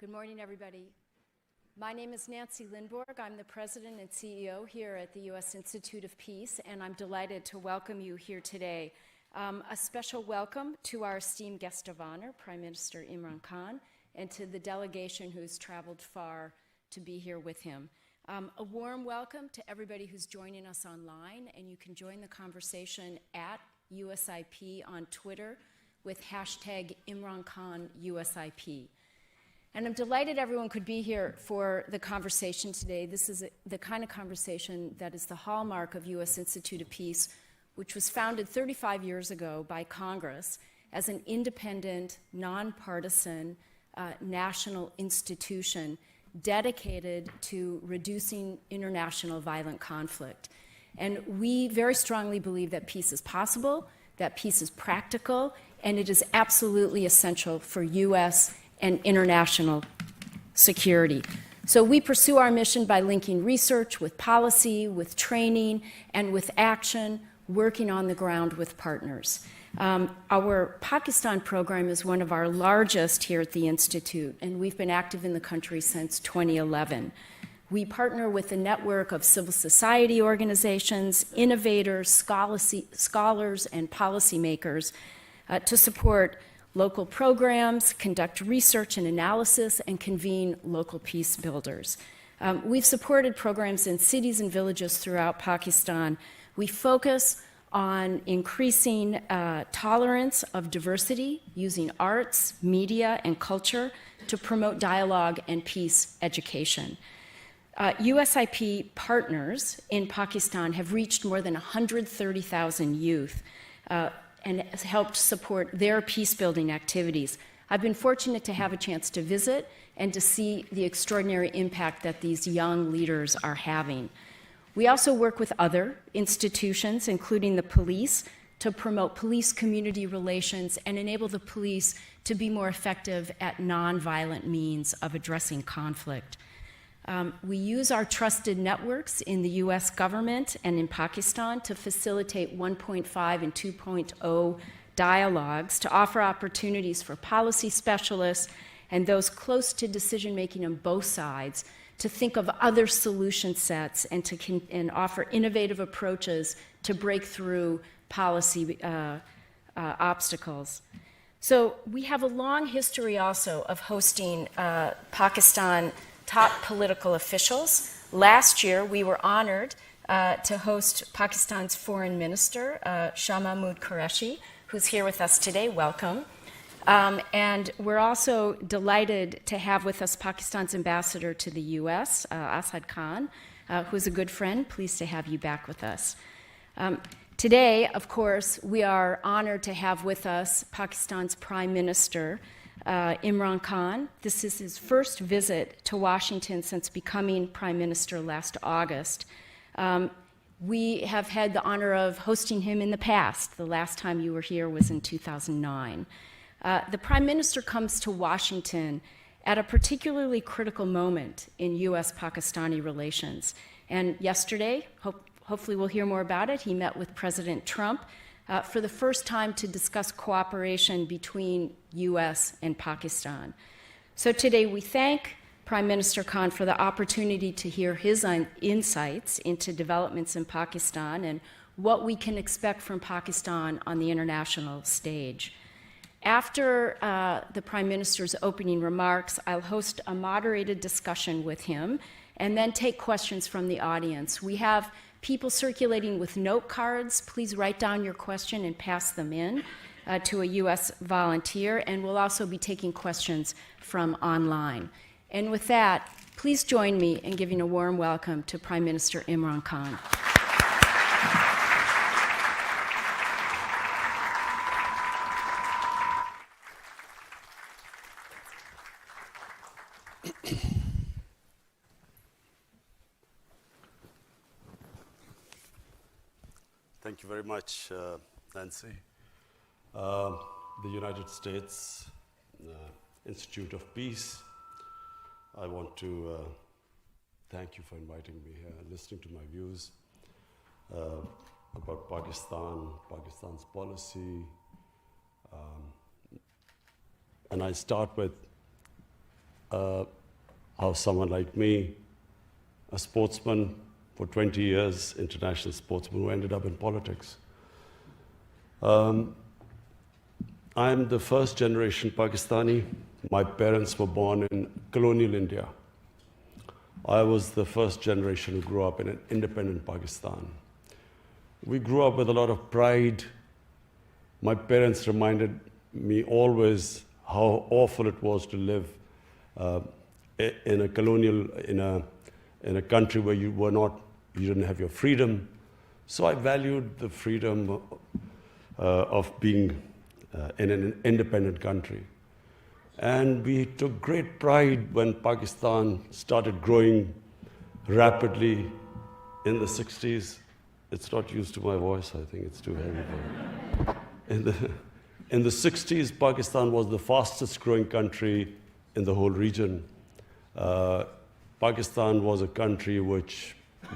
Good morning, everybody. My name is Nancy Lindborg. I'm the president and CEO here at the U.S. Institute of Peace, and I'm delighted to welcome you here today. A special welcome to our esteemed guest of honor, Prime Minister Imran Khan, and to the delegation who's traveled far to be here with him. A warm welcome to everybody who's joining us online, and you can join the conversation at USIP on Twitter with hashtag ImranKhanUSIP. And I'm delighted everyone could be here for the conversation today. This is the kind of conversation that is the hallmark of U.S. Institute of Peace, which was founded 35 years ago by Congress as an independent, nonpartisan, national institution dedicated to reducing international violent conflict. And we very strongly believe that peace is possible, that peace is practical, and it is absolutely essential for U.S. and international security. So we pursue our mission by linking research with policy, with training, and with action, working on the ground with partners. Our Pakistan program is one of our largest here at the Institute, and we've been active in the country since 2011. We partner with a network of civil society organizations, innovators, scholars, and policymakers to support local programs, conduct research and analysis, and convene local peace builders. We've supported programs in cities and villages throughout Pakistan. We focus on increasing tolerance of diversity using arts, media, and culture to promote dialogue and peace education. USIP partners in Pakistan have reached more than 130,000 youth and has helped support their peace-building activities. I've been fortunate to have a chance to visit and to see the extraordinary impact that these young leaders are having. We also work with other institutions, including the police, to promote police-community relations and enable the police to be more effective at nonviolent means of addressing conflict. We use our trusted networks in the U.S. government and in Pakistan to facilitate 1.5 and 2.0 dialogues to offer opportunities for policy specialists and those close to decision-making on both sides to think of other solution sets and to offer innovative approaches to break through policy obstacles. So we have a long history also of hosting Pakistan top political officials. Last year, we were honored to host Pakistan's Foreign Minister, Shah Mahmood Qureshi, who's here with us today. Welcome. And we're also delighted to have with us Pakistan's ambassador to the U.S., Asad Khan, who's a good friend. Pleased to have you back with us. Today, of course, we are honored to have with us Pakistan's Prime Minister, Imran Khan. This is his first visit to Washington since becoming Prime Minister last August. We have had the honor of hosting him in the past. The last time you were here was in 2009. The Prime Minister comes to Washington at a particularly critical moment in U.S.-Pakistani relations. And yesterday, hopefully we'll hear more about it, he met with President Trump for the first time to discuss cooperation between U.S. and Pakistan. So today we thank Prime Minister Khan for the opportunity to hear his insights into developments in Pakistan and what we can expect from Pakistan on the international stage. After the Prime Minister's opening remarks, I'll host a moderated discussion with him and then take questions from the audience. We have people circulating with note cards. Please write down your question and pass them in to a U.S. volunteer, and we'll also be taking questions from online. And with that, please join me in giving a warm welcome to Prime Minister Imran Khan. Thank you very much, Nancy. The United States Institute of Peace, I want to thank you for inviting me here and listening to my views about Pakistan's policy. And I start with how someone like me, a sportsman for 20 years, international sportsman who ended up in politics. I'm the first generation Pakistani. My parents were born in colonial India. I was the first generation who grew up in an independent Pakistan. We grew up with a lot of pride. My parents reminded me always how awful it was to live in a colonial, in a country where you didn't have your freedom. So I valued the freedom of being in an independent country. And we took great pride when Pakistan started growing rapidly in the 60s. It's not used to my voice, I think it's too heavy. In the 60s, Pakistan was the fastest growing country in the whole region. Pakistan was a country which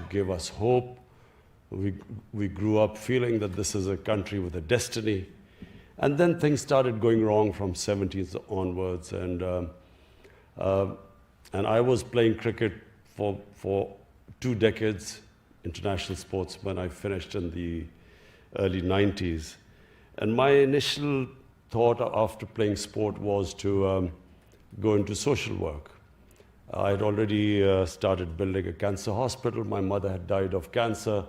gave us hope. We grew up feeling that this is a country with a destiny. And then things started going wrong from 70s onwards. And I was playing cricket for 2 decades, international sportsman. I finished in the early 90s. And my initial thought after playing sport was to go into social work. I had already started building a cancer hospital. My mother had died of cancer.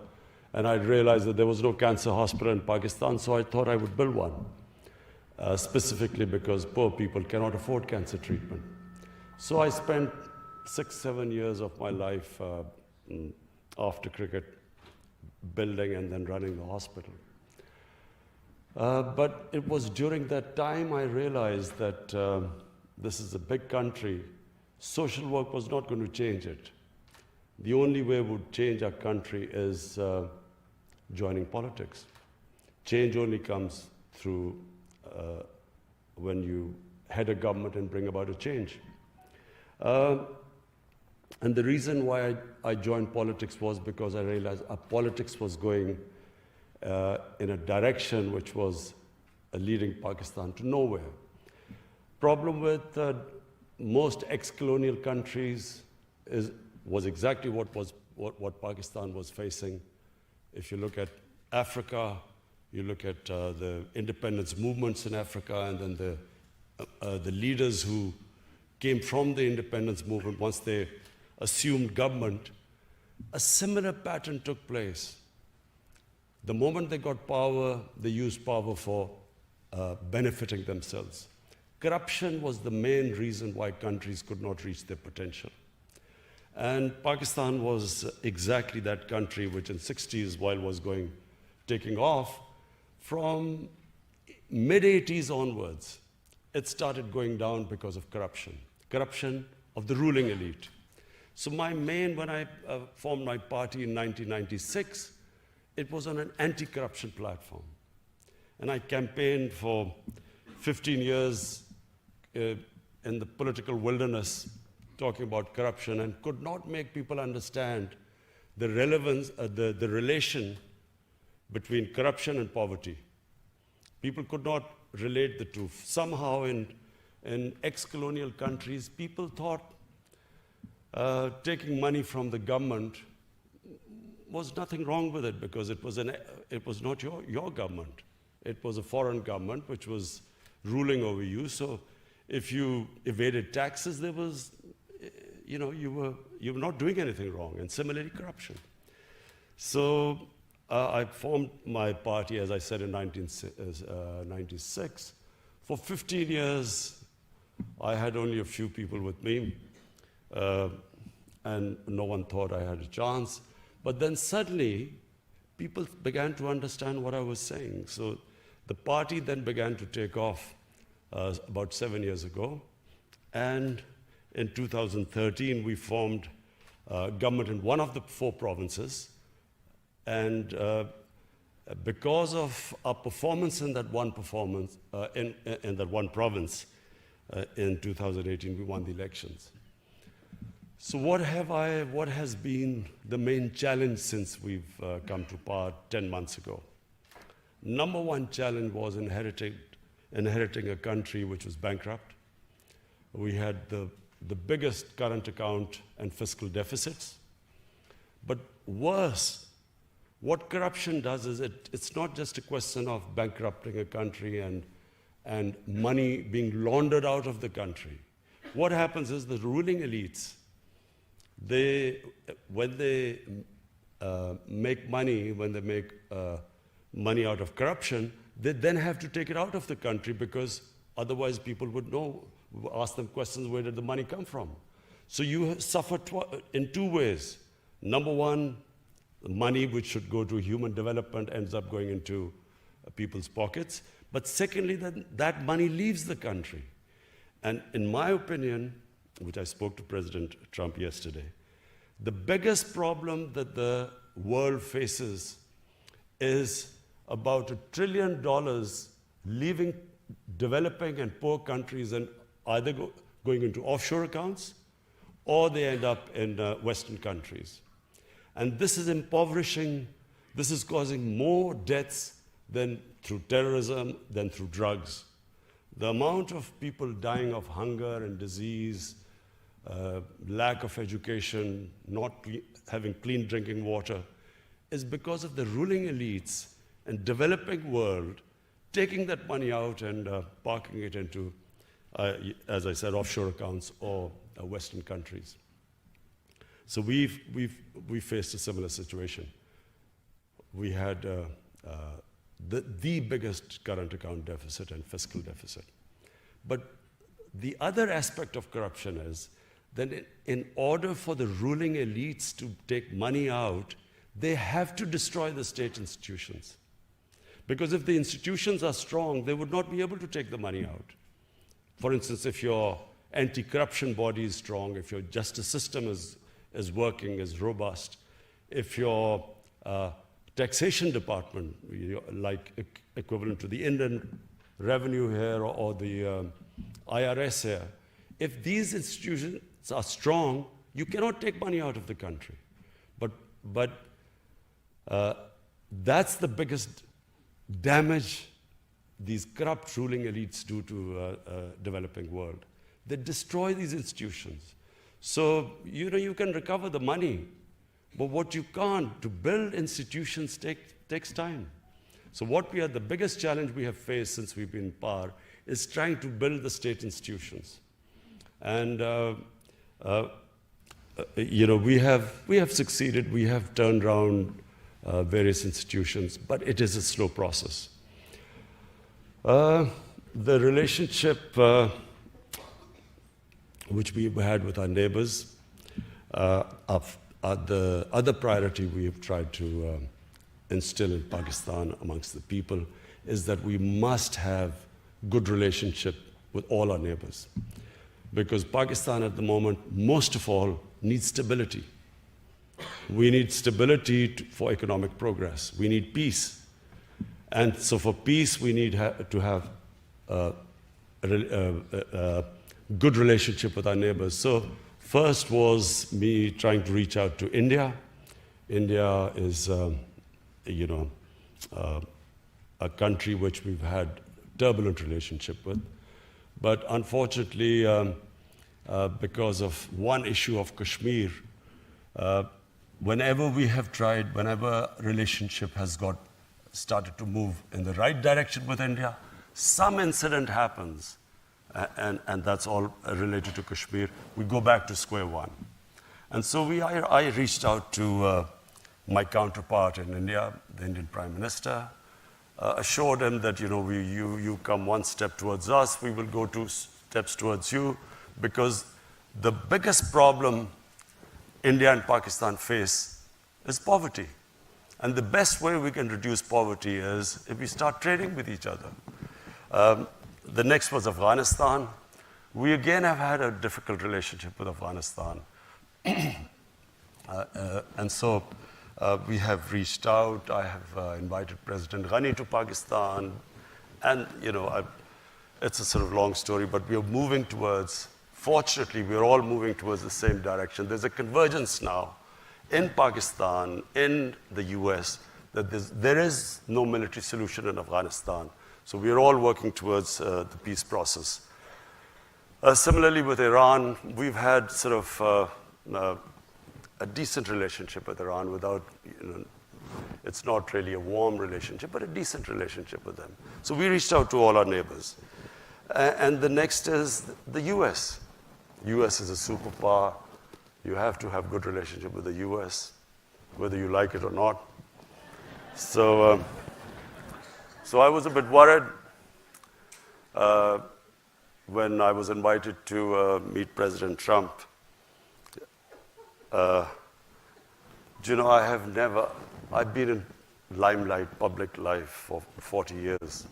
And I realized that there was no cancer hospital in Pakistan, so I thought I would build one, specifically because poor people cannot afford cancer treatment. So I spent 6-7 years of my life after cricket building and then running the hospital. But it was during that time I realized that this is a big country. Social work was not going to change it. The only way we would change our country is joining politics. Change only comes through when you head a government and bring about a change. And the reason why I joined politics was because I realized our politics was going in a direction which was leading Pakistan to nowhere. Problem with most ex-colonial countries was exactly what Pakistan was facing. If you look at Africa, you look at the independence movements in Africa, and then the leaders who came from the independence movement once they assumed government, a similar pattern took place. The moment they got power, they used power for benefiting themselves. Corruption was the main reason why countries could not reach their potential. And Pakistan was exactly that country which in 60s, while was taking off, from mid-80s onwards, it started going down because of corruption of the ruling elite. So when I formed my party in 1996, it was on an anti-corruption platform. And I campaigned for 15 years in the political wilderness, talking about corruption, and could not make people understand the relevance, the relation between corruption and poverty. People could not relate the two. Somehow in ex-colonial countries, people thought taking money from the government was nothing wrong with it because it was not your government. It was a foreign government which was ruling over you. So if you evaded taxes, there was, you were not doing anything wrong. And similarly, corruption. So I formed my party, as I said, in 1996. For 15 years, I had only a few people with me, and no one thought I had a chance. But then suddenly, people began to understand what I was saying. So the party then began to take off about 7 years ago. And in 2013, we formed government in one of the 4 provinces. And because of our performance in that one in that one province in 2018, we won the elections. So what has been the main challenge since we've come to power 10 months ago? Number one challenge was inheriting a country which was bankrupt. We had the the biggest current account and fiscal deficits. But worse, what corruption does is it's not just a question of bankrupting a country and money being laundered out of the country. What happens is the ruling elites, when they make money, when they make money out of corruption, they then have to take it out of the country because otherwise people would ask them questions, where did the money come from? So you suffer in two ways. Number one, the money which should go to human development ends up going into people's pockets. But secondly, that money leaves the country. And in my opinion, which I spoke to President Trump yesterday, the biggest problem that the world faces is about $1 trillion leaving developing and poor countries and either going into offshore accounts or they end up in Western countries. And this is impoverishing, this is causing more deaths than through terrorism, than through drugs. The amount of people dying of hunger and disease, lack of education, not having clean drinking water, is because of the ruling elites and developing world taking that money out and parking it into, as I said, offshore accounts or Western countries. So we faced a similar situation. We had the biggest current account deficit and fiscal deficit. But the other aspect of corruption is that in order for the ruling elites to take money out, they have to destroy the state institutions. Because if the institutions are strong, they would not be able to take the money out. For instance, if your anti-corruption body is strong, if your justice system is working, is robust, if your taxation department, like equivalent to the Indian revenue here or the IRS here, if these institutions are strong, you cannot take money out of the country. But that's the biggest damage these corrupt ruling elites do to developing world. They destroy these institutions. So, you can recover the money, but what you can't, to build institutions takes time. So the biggest challenge we have faced since we've been in power is trying to build the state institutions. And, we have succeeded, we have turned around various institutions, but it is a slow process. The relationship which we had with our neighbors, the other priority we have tried to instill in Pakistan amongst the people is that we must have good relationship with all our neighbors. Because Pakistan at the moment, most of all, needs stability. We need stability for economic progress. We need peace. And so for peace, we need to have a good relationship with our neighbors. So first was me trying to reach out to India. India is, a country which we've had turbulent relationship with. But unfortunately, because of one issue of Kashmir, whenever we have tried, whenever relationship has started to move in the right direction with India, some incident happens, and that's all related to Kashmir. We go back to square one. And so I reached out to my counterpart in India, the Indian Prime Minister, assured him that, you come one step towards us, we will go 2 steps towards you, because the biggest problem India and Pakistan face is poverty. And the best way we can reduce poverty is if we start trading with each other. The next was Afghanistan. We again have had a difficult relationship with Afghanistan. And so we have reached out. I have invited President Ghani to Pakistan. And, it's a sort of long story, but we are moving towards, fortunately, we're all moving towards the same direction. There's a convergence now in Pakistan, in the US, that there is no military solution in Afghanistan. So we're all working towards the peace process. Similarly, with Iran, we've had sort of a decent relationship with Iran without, it's not really a warm relationship, but a decent relationship with them. So we reached out to all our neighbors. And the next is the US. US is a superpower. You have to have good relationship with the US, whether you like it or not. So I was a bit worried when I was invited to meet President Trump. I've been in limelight, public life for 40 years.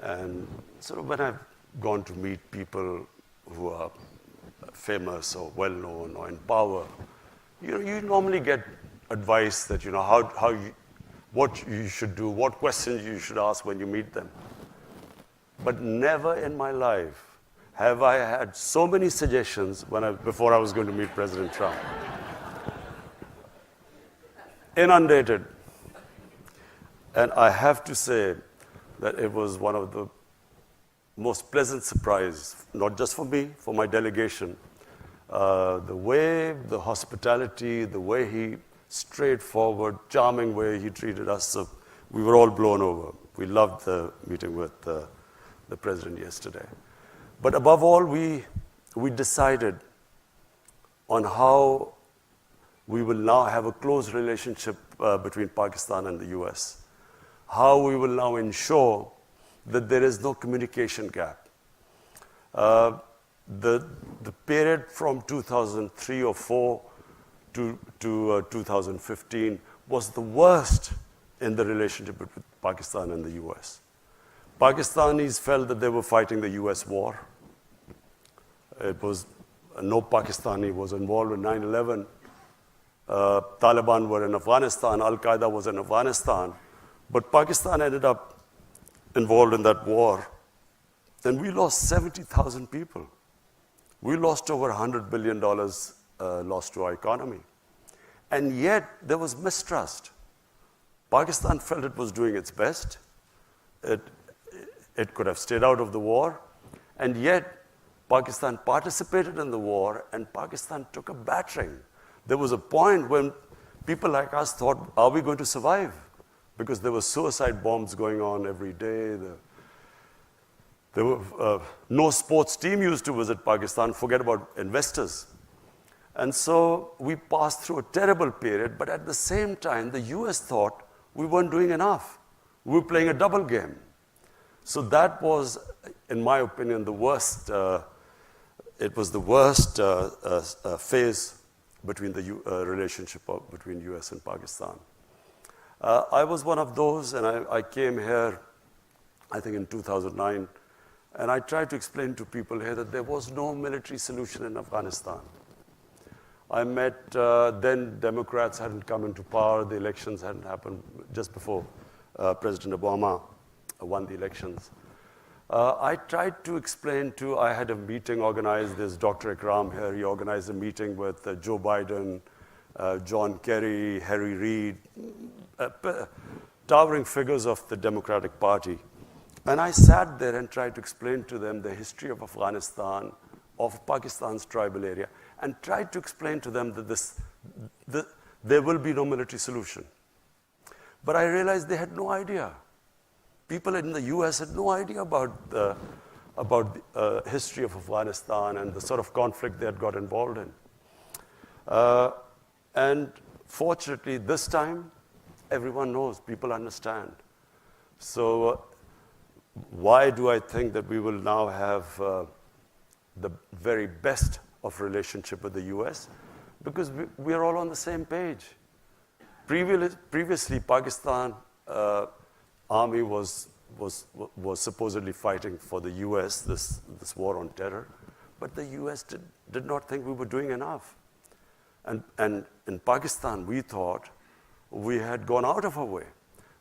And sort of when I've gone to meet people who are famous or well-known or in power, you normally get advice that, what you should do, what questions you should ask when you meet them. But never in my life have I had so many suggestions before I was going to meet President Trump. Inundated. And I have to say that it was one of the most pleasant surprises, not just for me, for my delegation. The way, the hospitality, the way he, straightforward, charming way he treated us, so we were all blown over. We loved the meeting with the president yesterday. But above all, we decided on how we will now have a close relationship between Pakistan and the US. How we will now ensure that there is no communication gap. The period from 2003 or 4 to 2015 was the worst in the relationship between Pakistan and the US. Pakistanis felt that they were fighting the US war. No Pakistani was involved in 9/11. Taliban were in Afghanistan, Al-Qaeda was in Afghanistan, but Pakistan ended up involved in that war, and we lost 70,000 people. We lost over $100 billion lost to our economy. And yet, there was mistrust. Pakistan felt it was doing its best. It could have stayed out of the war, and yet, Pakistan participated in the war, and Pakistan took a battering. There was a point when people like us thought, are we going to survive? Because there were suicide bombs going on every day. There were no sports team used to visit Pakistan, forget about investors. And so we passed through a terrible period, but at the same time, the US thought we weren't doing enough. We were playing a double game. So that was, in my opinion, the worst. It was the worst phase between the relationship between US and Pakistan. I was one of those, and I came here, I think in 2009, and I tried to explain to people here that there was no military solution in Afghanistan. I met, then Democrats hadn't come into power, the elections hadn't happened just before President Obama won the elections. I tried to explain I had a meeting organized, there's Dr. Ikram here, he organized a meeting with Joe Biden, John Kerry, Harry Reid, towering figures of the Democratic Party. And I sat there and tried to explain to them the history of Afghanistan, of Pakistan's tribal area, and tried to explain to them that there will be no military solution. But I realized they had no idea. People in the US had no idea about the history of Afghanistan and the sort of conflict they had got involved in. And fortunately, this time, everyone knows, people understand. So why do I think that we will now have the very best of relationship with the US? Because we are all on the same page. Previously, Pakistan army was supposedly fighting for the US, this war on terror, but the US did not think we were doing enough. And in Pakistan, we thought we had gone out of our way.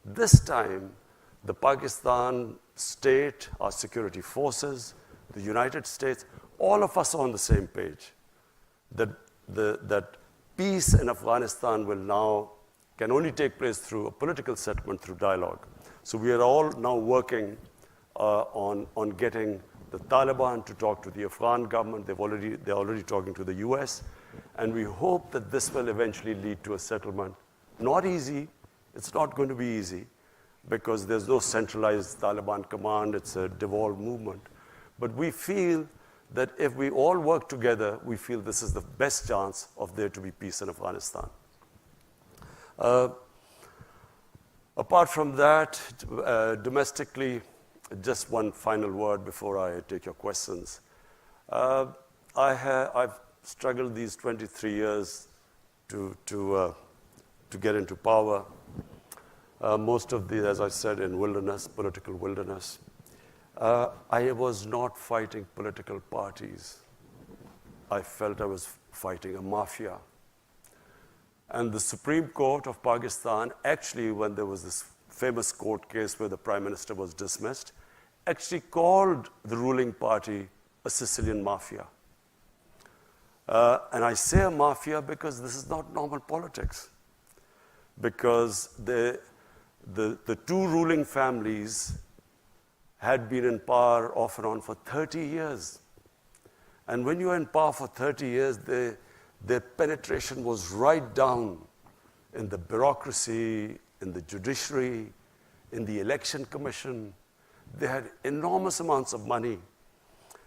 This time, the Pakistan state, our security forces, the United States, all of us are on the same page. That peace in Afghanistan can only take place through a political settlement, through dialogue. So we are all now working on getting the Taliban to talk to the Afghan government. They're already talking to the US. And we hope that this will eventually lead to a settlement. Not easy. It's not going to be easy because there's no centralized Taliban command. It's a devolved movement. But we feel that if we all work together, we feel this is the best chance of there to be peace in Afghanistan. Apart from that, domestically, just one final word before I take your questions. I've struggled these 23 years to get into power. Most of these, as I said, in wilderness, political wilderness. I was not fighting political parties. I felt I was fighting a mafia. And the Supreme Court of Pakistan, actually, when there was this famous court case where the Prime Minister was dismissed, actually called the ruling party a Sicilian mafia. And I say a mafia because this is not normal politics. Because the two ruling families had been in power off and on for 30 years. And when you are in power for 30 years, their penetration was right down in the bureaucracy, in the judiciary, in the election commission. They had enormous amounts of money.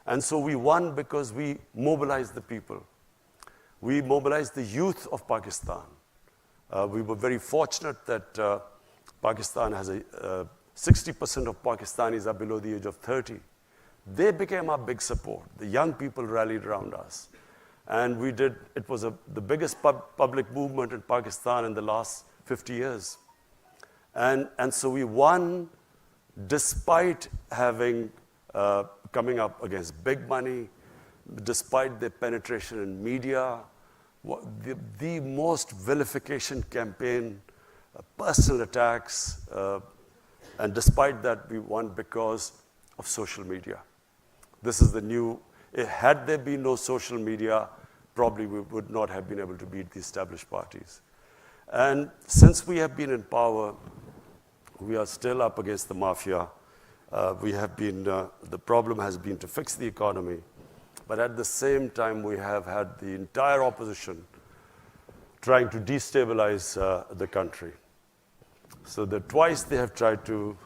And so we won because we mobilized the people. We mobilized the youth of Pakistan. We were very fortunate that Pakistan has 60% of Pakistanis are below the age of 30. They became our big support. The young people rallied around us. And it was the biggest public movement in Pakistan in the last 50 years. And so we won despite coming up against big money, despite their penetration in media, the most vilification campaign, personal attacks, and despite that, we won because of social media. This is the new, had there been no social media, probably we would not have been able to beat the established parties. And since we have been in power, we are still up against the mafia. The problem has been to fix the economy, but at the same time, we have had the entire opposition trying to destabilize the country. So twice they have tried to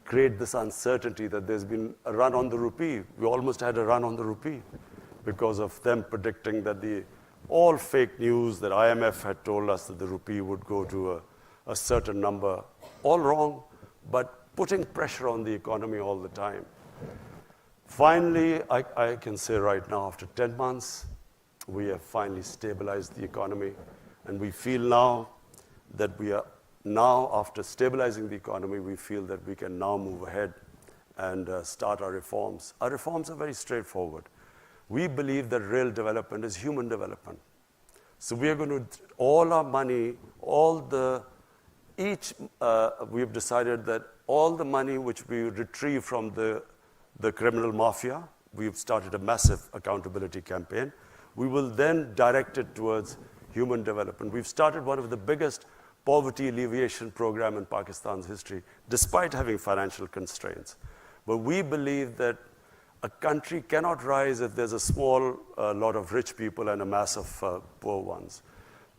create this uncertainty that there's been a run on the rupee. We almost had a run on the rupee because of them predicting that all fake news that IMF had told us that the rupee would go to a certain number. All wrong, but putting pressure on the economy all the time. Finally, I can say right now, after 10 months, we have finally stabilized the economy. And we feel now that after stabilizing the economy, we feel that we can now move ahead and start our reforms. Our reforms are very straightforward. We believe that real development is human development. So we are going to, all our money, we have decided that all the money which we retrieve from the criminal mafia, we've started a massive accountability campaign. We will then direct it towards human development. We've started one of the biggest poverty alleviation program in Pakistan's history, despite having financial constraints. But we believe that a country cannot rise if there's a small lot of rich people and a mass of poor ones.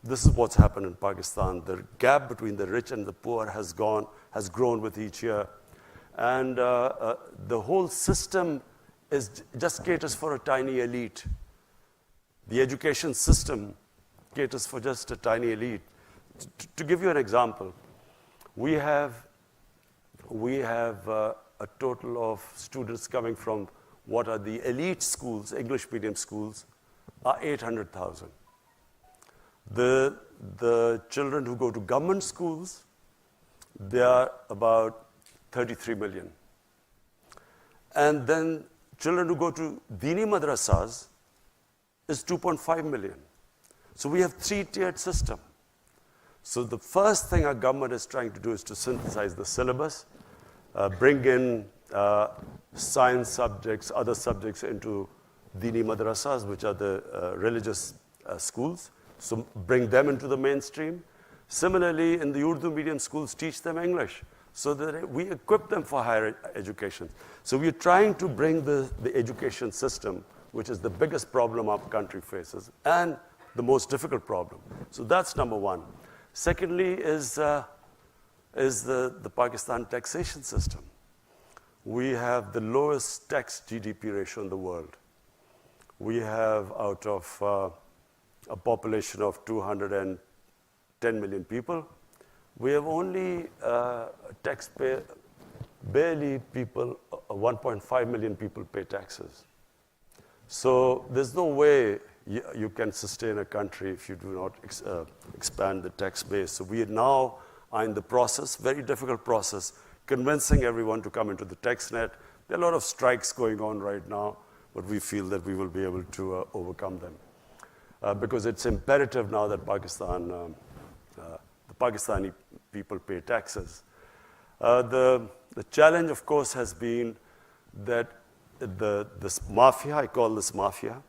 This is what's happened in Pakistan. The gap between the rich and the poor has grown with each year. And the whole system just caters for a tiny elite. The education system caters for just a tiny elite. To give you an example, we have a total of students coming from what are the elite schools, English medium schools, are 800,000. The children who go to government schools, they are about 33 million. And then children who go to Dini madrasas is 2.5 million. So we have three-tiered system. So the first thing our government is trying to do is to synthesize the syllabus, bring in science subjects, other subjects into Dini madrasas, which are the religious schools. So bring them into the mainstream. Similarly, in the Urdu medium schools, teach them English. so that we equip them for higher education. So we're trying to bring the education system, which is the biggest problem our country faces, and the most difficult problem. So that's number one. Secondly is the Pakistan taxation system. We have the lowest tax GDP ratio in the world. We have, out of a population of 210 million people, we have only taxpayer, barely people, 1.5 million people pay taxes. So there's no way you can sustain a country if you do not expand the tax base. So we now are in the process, very difficult process, convincing everyone to come into the tax net. There are a lot of strikes going on right now, but we feel that we will be able to overcome them. Because it's imperative now that the Pakistani people pay taxes. The challenge, of course, has been that this mafia, I call this mafia,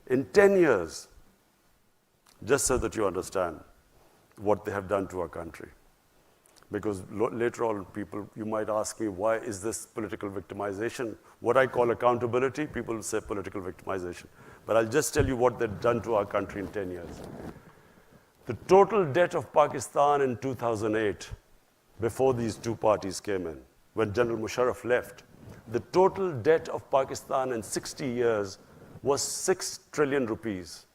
in 10 years, just so that you understand what they have done to our country. Because later on, people, you might ask me, why is this political victimization? What I call accountability, people will say political victimization. But I'll just tell you what they've done to our country in 10 years. The total debt of Pakistan in 2008, before these two parties came in, when General Musharraf left, the total debt of Pakistan in 60 years was 6 trillion rupees.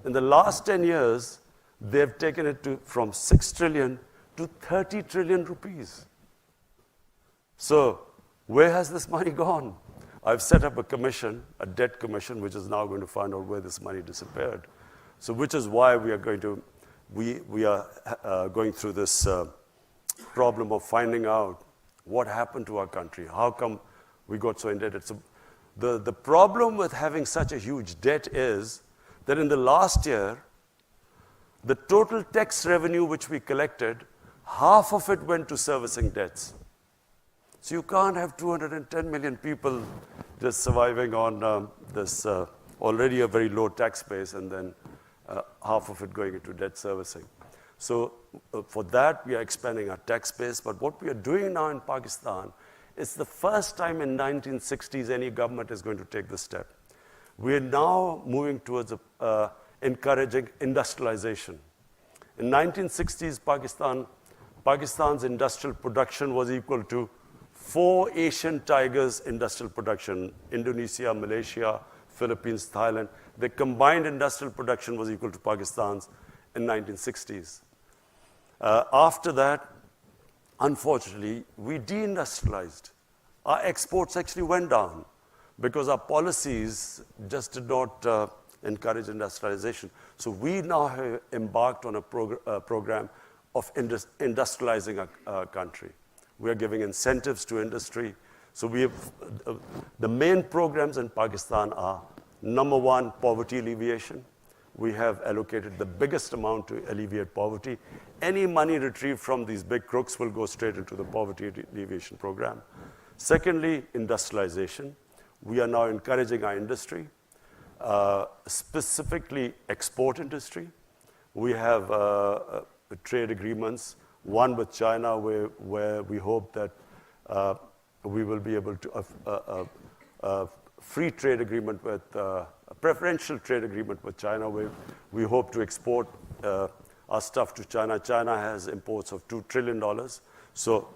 In the last 10 years, they've taken it from 6 trillion to 30 trillion rupees. So where has this money gone? I've set up a commission, a debt commission, which is now going to find out where this money disappeared. So which is why we are going through this problem of finding out what happened to our country. How come we got so indebted? So the problem with having such a huge debt is that in the last year, the total tax revenue which we collected, half of it went to servicing debts. So you can't have 210 million people just surviving on this already a very low tax base and then half of it going into debt servicing. So for that, we are expanding our tax base. But what we are doing now in Pakistan is the first time in 1960s any government is going to take this step. We are now moving towards encouraging industrialization. In 1960s, Pakistan's industrial production was equal to 4 Asian tigers' industrial production: Indonesia, Malaysia, Philippines, Thailand. The combined industrial production was equal to Pakistan's in 1960s. After that, unfortunately, we deindustrialized. Our exports actually went down because our policies just did not encourage industrialization. So we now have embarked on a program of industrializing our country. We are giving incentives to industry. So we have, the main programs in Pakistan are, number one, poverty alleviation. We have allocated the biggest amount to alleviate poverty. Any money retrieved from these big crooks will go straight into the poverty alleviation program. Secondly, industrialization. We are now encouraging our industry, specifically export industry. We have trade agreements, one with China where we hope that we will be able to free trade agreement with, a preferential trade agreement with China, where we hope to export our stuff to China. China has imports of $2 trillion. So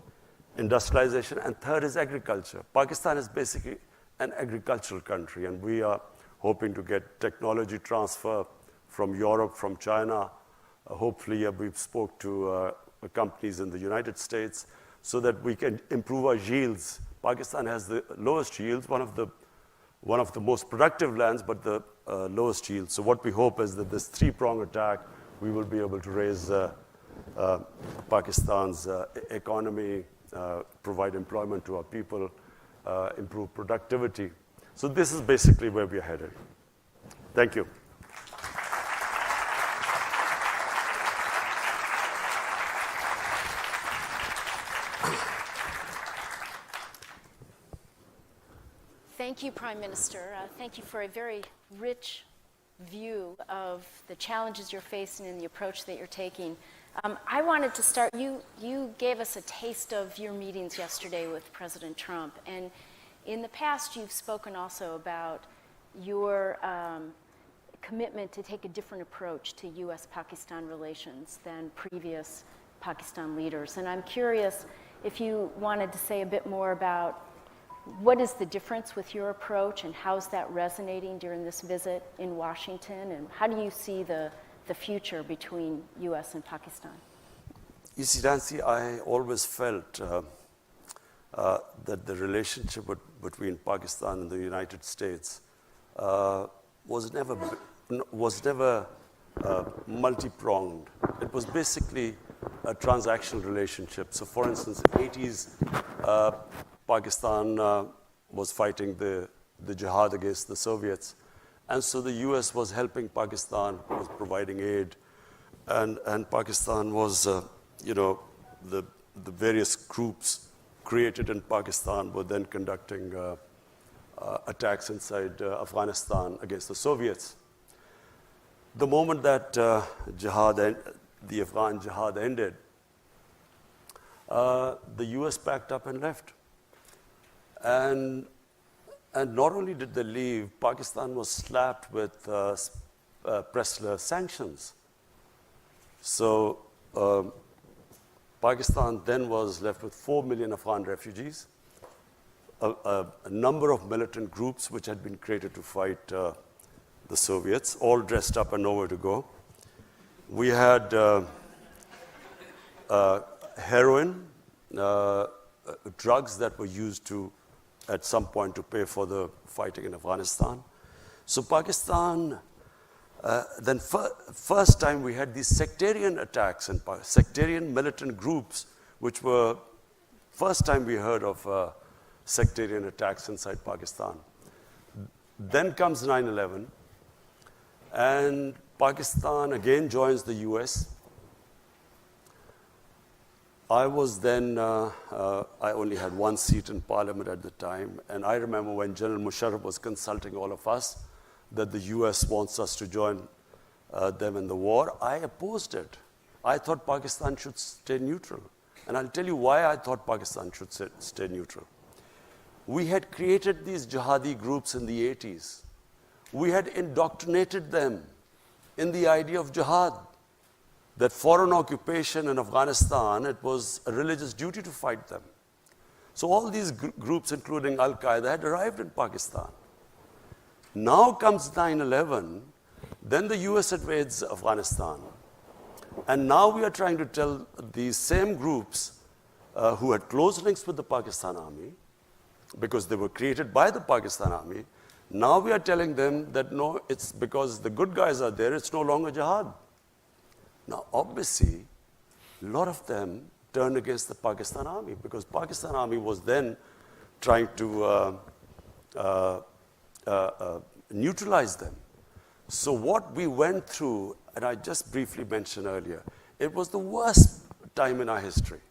industrialization. And third is agriculture. Pakistan is basically an agricultural country, and we are hoping to get technology transfer from Europe, from China. Hopefully, we've spoke to companies in the United States so that we can improve our yields. Pakistan has the lowest yields, one of the most productive lands, but the lowest yields. So what we hope is that this three-pronged attack, we will be able to raise Pakistan's economy, provide employment to our people, improve productivity. So this is basically where we are headed. Thank you. Thank you, Prime Minister. Thank you for a very rich view of the challenges you're facing and the approach that you're taking. I wanted to start, you gave us a taste of your meetings yesterday with President Trump, and in the past you've spoken also about your commitment to take a different approach to U.S.-Pakistan relations than previous Pakistan leaders. And I'm curious if you wanted to say a bit more about what is the difference with your approach and how's that resonating during this visit in Washington, and how do you see the future between U.S. and Pakistan? You see, Nancy, I always felt that the relationship between Pakistan and the United States was never multi-pronged. It was basically a transactional relationship. So, for instance, in the 80s, Pakistan was fighting the jihad against the Soviets. And so the US was helping Pakistan, was providing aid. And Pakistan was, the various groups created in Pakistan were then conducting attacks inside Afghanistan against the Soviets. The moment that the Afghan jihad ended, the US packed up and left. And not only did they leave, Pakistan was slapped with Pressler sanctions. So Pakistan then was left with 4 million Afghan refugees, a number of militant groups which had been created to fight the Soviets, all dressed up and nowhere to go. We had heroin, drugs that were used at some point to pay for the fighting in Afghanistan. So Pakistan, then first time we had these sectarian attacks and sectarian militant groups, which were first time we heard of sectarian attacks inside Pakistan. Then comes 9/11, and Pakistan again joins the US. I was then, I only had one seat in parliament at the time, and I remember when General Musharraf was consulting all of us that the US wants us to join them in the war. I opposed it. I thought Pakistan should stay neutral. And I'll tell you why I thought Pakistan should stay neutral. We had created these jihadi groups in the 80s. We had indoctrinated them in the idea of jihad, that foreign occupation in Afghanistan, it was a religious duty to fight them. So all these groups, including Al-Qaeda, had arrived in Pakistan. Now comes 9/11, then the US invades Afghanistan. And now we are trying to tell these same groups who had close links with the Pakistan army, because they were created by the Pakistan army, now we are telling them that no, it's because the good guys are there, it's no longer jihad. Now, obviously, a lot of them turned against the Pakistan army, because Pakistan army was then trying to neutralize them. So what we went through, and I just briefly mentioned earlier, it was the worst time in our history.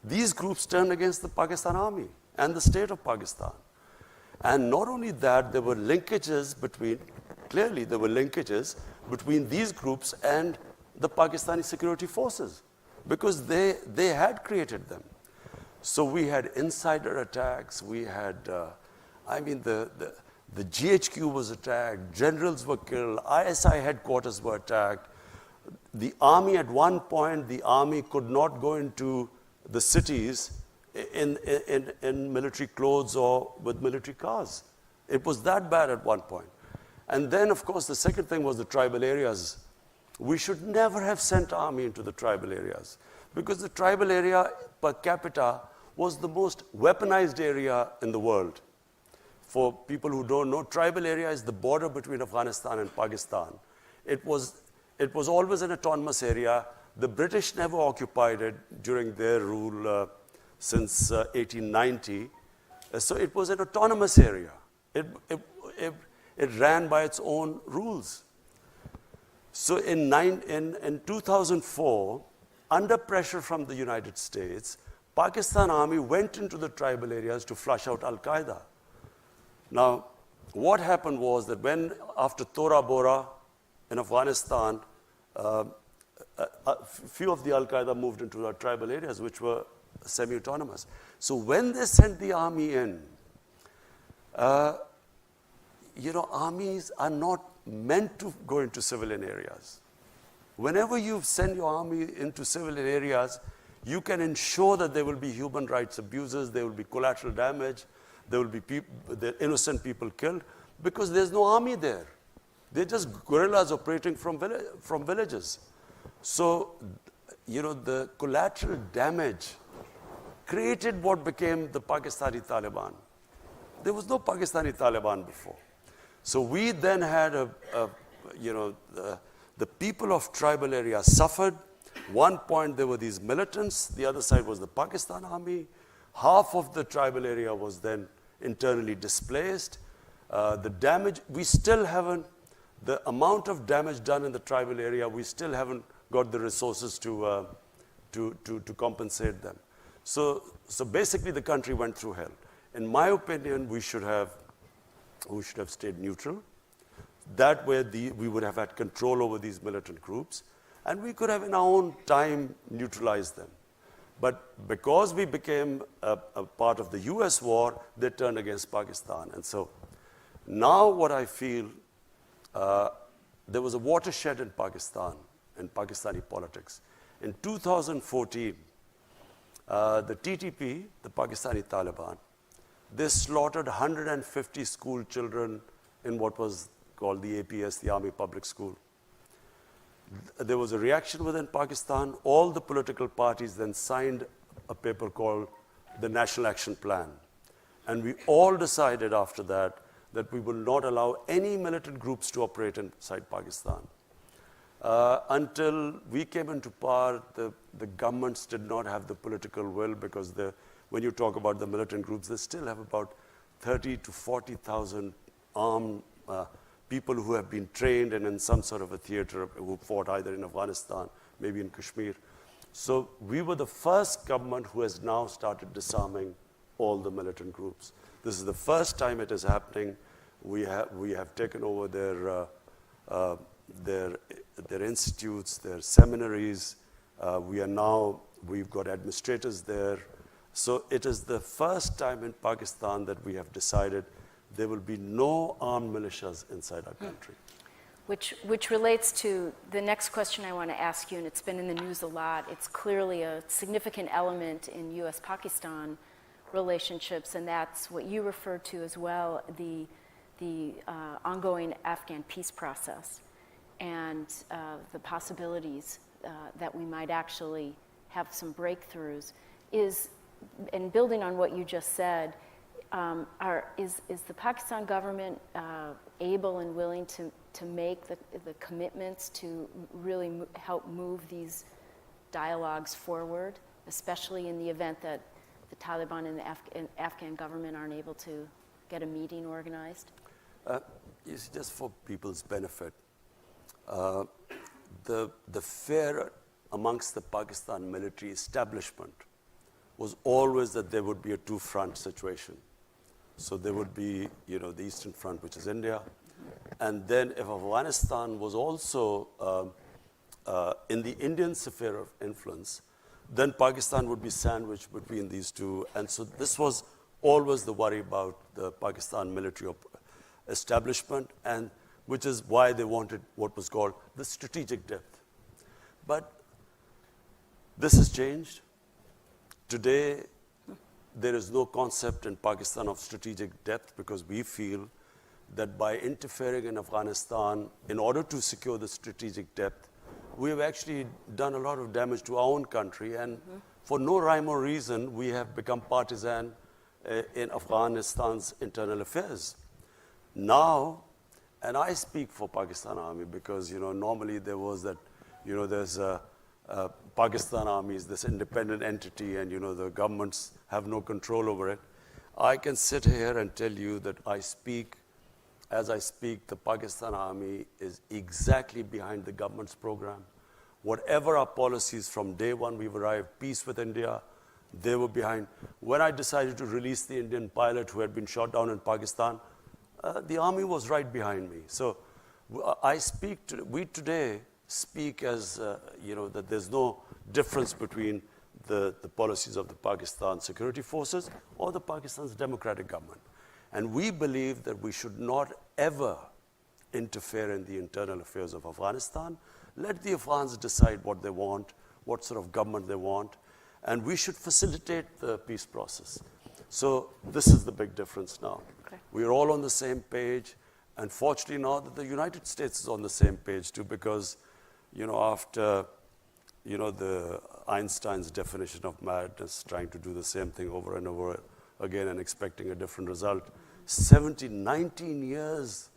These groups turned against the Pakistan army and the state of Pakistan. And not only that, there were linkages between these groups and the Pakistani security forces, because they had created them. So we had insider attacks, we had, the GHQ was attacked, generals were killed, ISI headquarters were attacked. The army, at one point, the army could not go into the cities in military clothes or with military cars. It was that bad at one point. And then, of course, the second thing was the tribal areas. We should never have sent army into the tribal areas, because the tribal area per capita was the most weaponized area in the world. For people who don't know, tribal area is the border between Afghanistan and Pakistan. It was always an autonomous area. The British never occupied it during their rule since 1890. So it was an autonomous area. It ran by its own rules. So in 2004, under pressure from the United States, Pakistan army went into the tribal areas to flush out Al-Qaeda. Now, what happened was that after Tora Bora in Afghanistan, few of the Al-Qaeda moved into our tribal areas, which were semi-autonomous. So when they sent the army in, armies are not meant to go into civilian areas. Whenever you send your army into civilian areas, you can ensure that there will be human rights abuses, there will be collateral damage, there will be innocent people killed, because there's no army there. They're just guerrillas operating from villages. So, the collateral damage created what became the Pakistani Taliban. There was no Pakistani Taliban before. So we then had the people of tribal areas suffered. One point there were these militants, the other side was the Pakistan army. Half of the tribal area was then internally displaced. The damage, we still haven't, the amount of damage done in the tribal area, we still haven't got the resources to compensate them. So basically the country went through hell. In my opinion, we should have stayed neutral. That way we would have had control over these militant groups, and we could have in our own time neutralized them. But because we became a part of the US war, they turned against Pakistan. And so now what I feel, there was a watershed in Pakistan, in Pakistani politics. In 2014, the TTP, the Pakistani Taliban, they slaughtered 150 school children in what was called the APS, the Army Public School. There was a reaction within Pakistan. All the political parties then signed a paper called the National Action Plan. And we all decided after that we will not allow any militant groups to operate inside Pakistan. Until we came into power, the governments did not have the political will, because when you talk about the militant groups, they still have about 30 to 40,000 armed people who have been trained and in some sort of a theater, who fought either in Afghanistan, maybe in Kashmir. So we were the first government who has now started disarming all the militant groups. This is the first time it is happening. We have taken over their institutes, their seminaries. We've got administrators there. So it is the first time in Pakistan that we have decided there will be no armed militias inside our country. Which relates to the next question I want to ask you, and it's been in the news a lot. It's clearly a significant element in US-Pakistan relationships, and that's what you referred to as well, the ongoing Afghan peace process, and the possibilities that we might actually have some breakthroughs. And building on what you just said, is the Pakistan government able and willing to make the commitments to really help move these dialogues forward, especially in the event that the Taliban and the Afghan government aren't able to get a meeting organized? It's just for people's benefit. The fear amongst the Pakistan military establishment was always that there would be a two-front situation. So there would be, the Eastern Front, which is India, and then if Afghanistan was also in the Indian sphere of influence, then Pakistan would be sandwiched between these two. And so this was always the worry about the Pakistan military establishment, and which is why they wanted what was called the strategic depth. But this has changed. Today, there is no concept in Pakistan of strategic depth, because we feel that by interfering in Afghanistan, in order to secure the strategic depth, we have actually done a lot of damage to our own country, and for no rhyme or reason, we have become partisan in Afghanistan's internal affairs. Now, and I speak for Pakistan Army because, normally there was that, there's a Pakistan Army is this independent entity, and, the governments have no control over it. I can sit here and tell you that as I speak, the Pakistan Army is exactly behind the government's program. Whatever our policies from day one we've arrived, peace with India, they were behind. When I decided to release the Indian pilot who had been shot down in Pakistan, the army was right behind me. So we today speak as, that there's no difference between the policies of the Pakistan security forces or the Pakistan's democratic government. And we believe that we should not ever interfere in the internal affairs of Afghanistan. Let the Afghans decide what they want, what sort of government they want, and we should facilitate the peace process. So this is the big difference now. Okay. We are all on the same page, and fortunately now that the United States is on the same page too, because, after, the Einstein's definition of madness, trying to do the same thing over and over again and expecting a different result, 19 years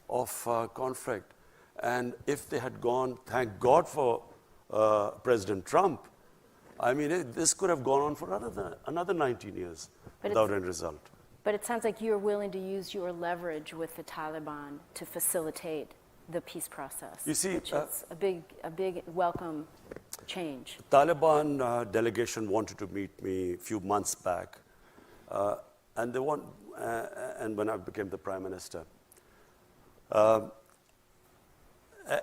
of conflict. And if they had gone, thank God for President Trump, I mean, this could have gone on for another 19 years without any result. But it sounds like you're willing to use your leverage with the Taliban to facilitate the peace process, you see, which is a big welcome change. Taliban delegation wanted to meet me a few months back, and they want, and when I became the prime minister.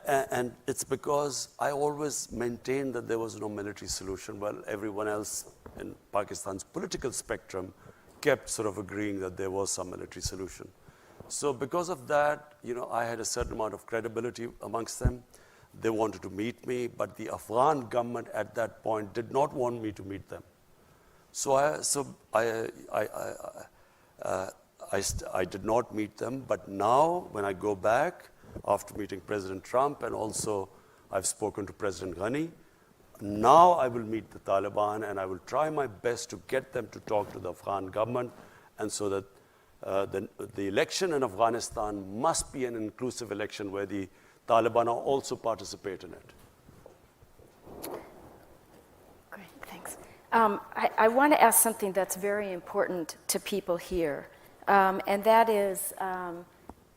And it's because I always maintained that there was no military solution, while everyone else in Pakistan's political spectrum kept sort of agreeing that there was some military solution. So because of that, I had a certain amount of credibility amongst them. They wanted to meet me, but the Afghan government at that point did not want me to meet them. So I did not meet them, but now when I go back, after meeting President Trump, and also I've spoken to President Ghani, now I will meet the Taliban, and I will try my best to get them to talk to the Afghan government, and so that the election in Afghanistan must be an inclusive election where the Taliban also participate in it. Great, thanks. I want to ask something that's very important to people here, and that is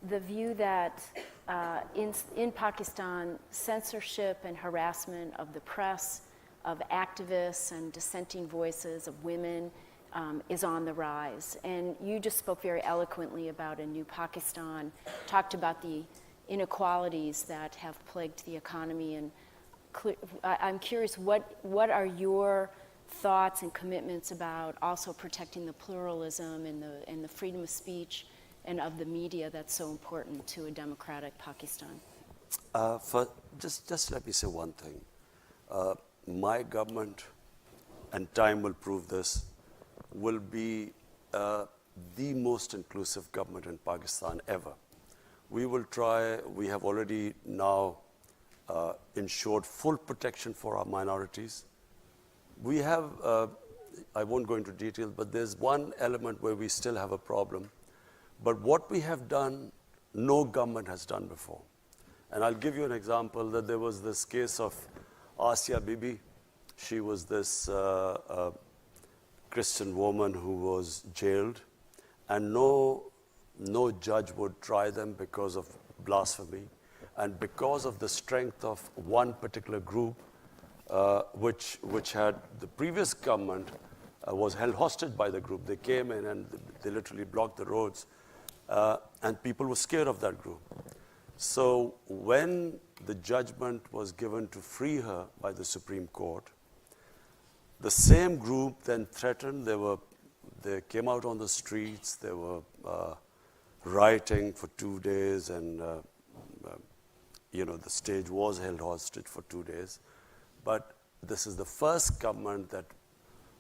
the view that in Pakistan, censorship and harassment of the press, of activists and dissenting voices, of women, is on the rise. And you just spoke very eloquently about a new Pakistan, talked about the inequalities that have plagued the economy. And I'm curious, what are your thoughts and commitments about also protecting the pluralism and the freedom of speech and of the media that's so important to a democratic Pakistan? Just let me say one thing. My government, and time will prove this, will be the most inclusive government in Pakistan ever. We will try, we have already now ensured full protection for our minorities. We have, I won't go into detail, but there's one element where we still have a problem. But what we have done, no government has done before. And I'll give you an example that there was this case of Asia Bibi. She was this Christian woman who was jailed, and no judge would try them because of blasphemy. And because of the strength of one particular group, which had the previous government was held hostage by the group. They came in and they literally blocked the roads. And people were scared of that group. So when the judgment was given to free her by the Supreme Court, the same group then threatened. They came out on the streets. They were rioting for 2 days, and the stage was held hostage for 2 days. But this is the first government that,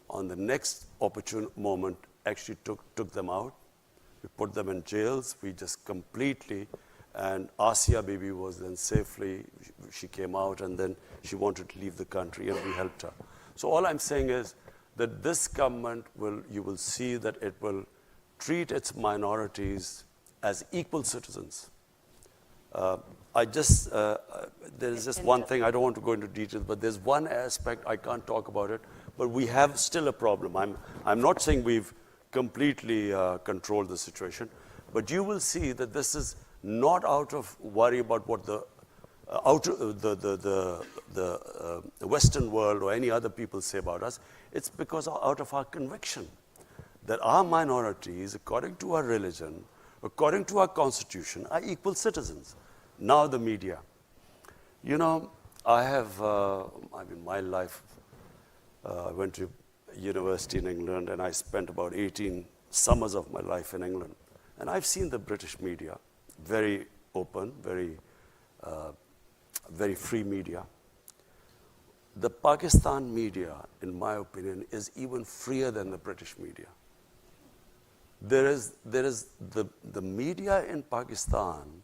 on the next opportune moment, actually took them out. We put them in jails. We just completely, and Asia Bibi was then safely, she came out, and then she wanted to leave the country, and we helped her. So all I'm saying is that this government you will see that it will treat its minorities as equal citizens. There's just one thing, I don't want to go into details, but there's one aspect, I can't talk about it, but we have still a problem. I'm not saying we've completely controlled the situation, but you will see that this is not out of worry about what the Western world or any other people say about us. It's because out of our conviction that our minorities, according to our religion, according to our constitution, are equal citizens. Now the media. I have, my life, I went to university in England, and I spent about 18 summers of my life in England. And I've seen the British media, very open, very free media. The Pakistan media, in my opinion, is even freer than the British media. There is the media in Pakistan,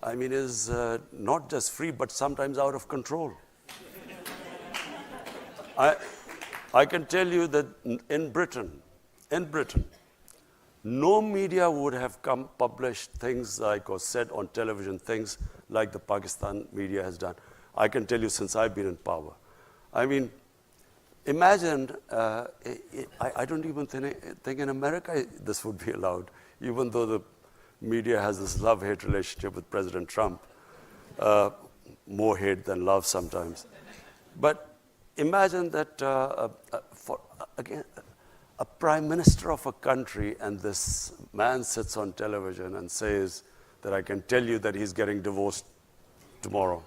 is not just free, but sometimes out of control. I can tell you that in Britain, no media would have published things like, or said on television things like the Pakistan media has done. I can tell you since I've been in power. Imagine, I don't even think in America this would be allowed, even though the media has this love-hate relationship with President Trump, more hate than love sometimes. But imagine that, again, a prime minister of a country, and this man sits on television and says that I can tell you that he's getting divorced tomorrow.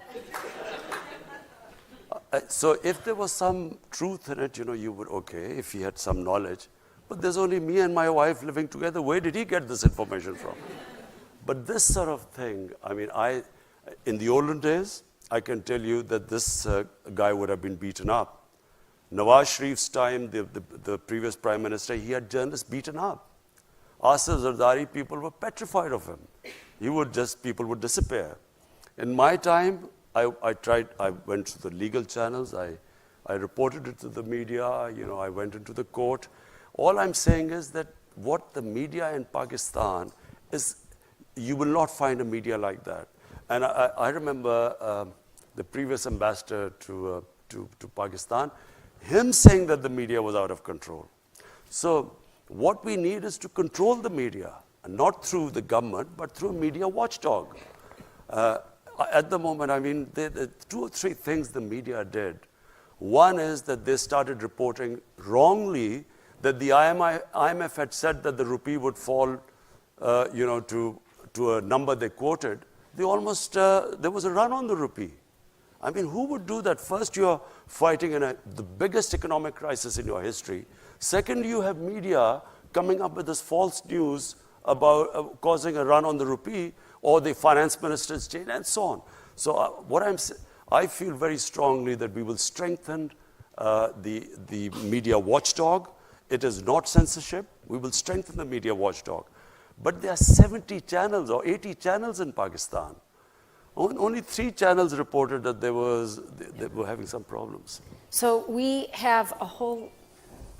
So if there was some truth in it, you would, okay, if he had some knowledge. But there's only me and my wife living together. Where did he get this information from? But this sort of thing, in the olden days, I can tell you that this guy would have been beaten up. Nawaz Sharif's time, the previous prime minister, he had journalists beaten up. Asif Zardari, people were petrified of him. People would disappear. In my time, I went to the legal channels, I reported it to the media, I went into the court. All I'm saying is that what the media in Pakistan is, you will not find a media like that. And I remember the previous ambassador to Pakistan, him saying that the media was out of control. So what we need is to control the media, and not through the government, but through a media watchdog. At the moment, there are 2 or 3 things the media did. One is that they started reporting wrongly that the IMF had said that the rupee would fall, to a number they quoted. There was a run on the rupee. Who would do that? First, you're fighting in the biggest economic crisis in your history. Second, you have media coming up with this false news about causing a run on the rupee, or the finance minister's change, and so on. So I feel very strongly that we will strengthen the media watchdog. It is not censorship. We will strengthen the media watchdog. But there are 70 channels or 80 channels in Pakistan. Only 3 channels reported that they were having some problems. So we have a whole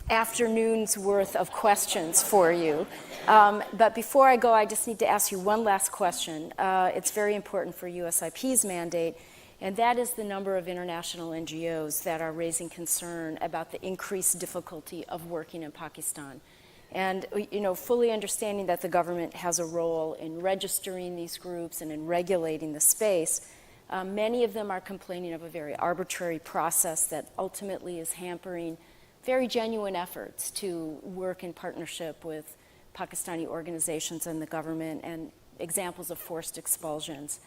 afternoon's worth of questions for you. But before I go, I just need to ask you one last question. It's very important for USIP's mandate, and that is the number of international NGOs that are raising concern about the increased difficulty of working in Pakistan. And fully understanding that the government has a role in registering these groups and in regulating the space, many of them are complaining of a very arbitrary process that ultimately is hampering very genuine efforts to work in partnership with Pakistani organizations and the government, and examples of forced expulsions.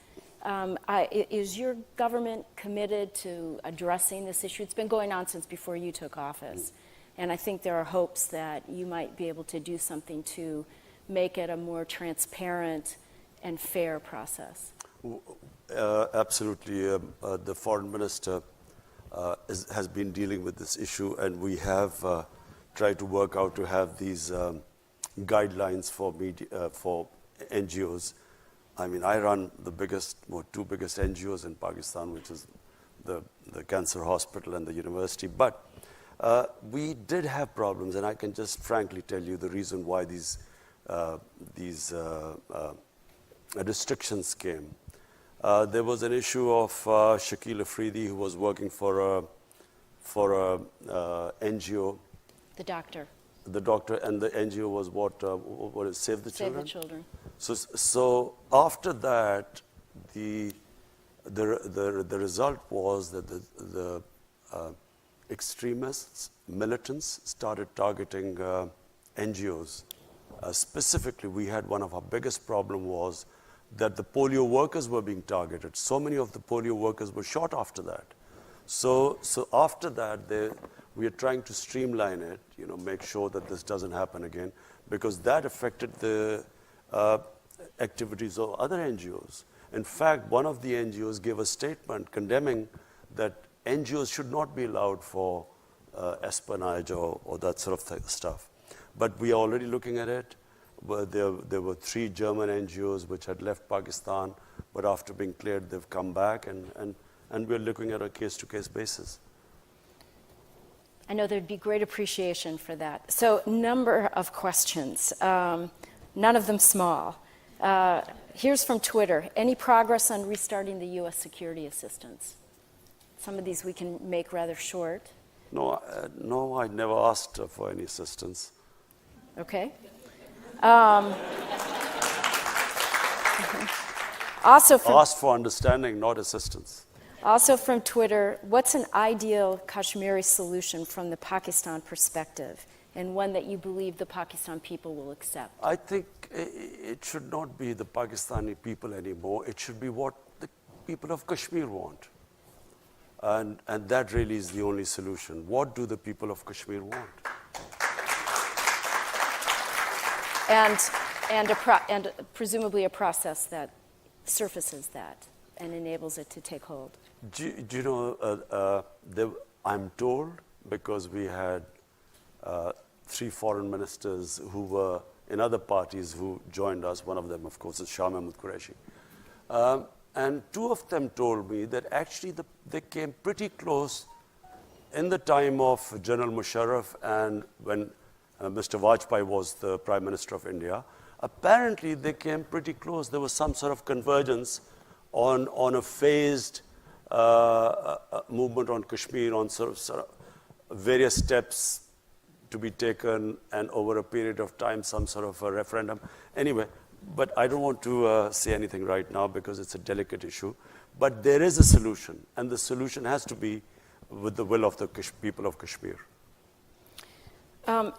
Is your government committed to addressing this issue? It's been going on since before you took office. And I think there are hopes that you might be able to do something to make it a more transparent and fair process. Absolutely. The foreign minister has been dealing with this issue, and we have tried to work out to have these guidelines for NGOs. I run the 2 biggest NGOs in Pakistan, which is the Cancer Hospital and the university. But we did have problems, and I can just frankly tell you the reason why these restrictions came. There was an issue of Shakil Afridi, who was working for a NGO. The doctor. The doctor, and the NGO was what is Save the Children? Save the Children. So after that, the result was that the extremists, militants, started targeting NGOs. Specifically, we had one of our biggest problem was that the polio workers were being targeted. So many of the polio workers were shot after that. So after that, we are trying to streamline it, make sure that this doesn't happen again, because that affected the activities of other NGOs. In fact, one of the NGOs gave a statement condemning that NGOs should not be allowed for espionage or that sort of stuff. But we are already looking at it. There were 3 German NGOs which had left Pakistan, but after being cleared, they've come back, and we're looking at a case-to-case basis. I know there'd be great appreciation for that. So, number of questions, none of them small. Here's from Twitter. Any progress on restarting the U.S. security assistance? Some of these we can make rather short. No, I never asked for any assistance. Okay. Also from, asked for understanding, not assistance. Also from Twitter, what's an ideal Kashmiri solution from the Pakistan perspective, and one that you believe the Pakistan people will accept? I think it should not be the Pakistani people anymore. It should be what the people of Kashmir want. And that really is the only solution. What do the people of Kashmir want? And presumably a process that surfaces that and enables it to take hold. Do you know, I'm told, because we had 3 foreign ministers who were in other parties who joined us. One of them, of course, is Shah Mahmood Qureshi. And 2 of them told me that actually they came pretty close in the time of General Musharraf and when Mr. Vajpayee was the Prime Minister of India. Apparently, they came pretty close. There was some sort of convergence on a phased movement on Kashmir, on sort of various steps to be taken, and over a period of time, some sort of a referendum. Anyway, but I don't want to say anything right now because it's a delicate issue. But there is a solution, and the solution has to be with the will of the people of Kashmir.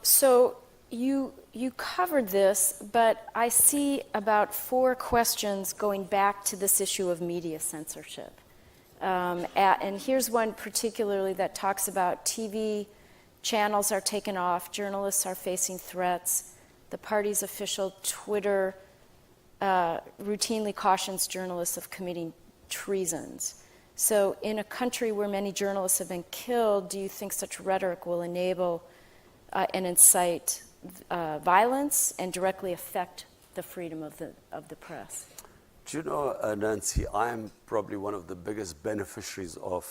So you covered this, but I see about 4 questions going back to this issue of media censorship. And here's one particularly that talks about TV channels are taken off, journalists are facing threats, the party's official Twitter routinely cautions journalists of committing treasons. So in a country where many journalists have been killed, do you think such rhetoric will enable and incite violence and directly affect the freedom of the press? Do you know, Nancy, I'm probably one of the biggest beneficiaries of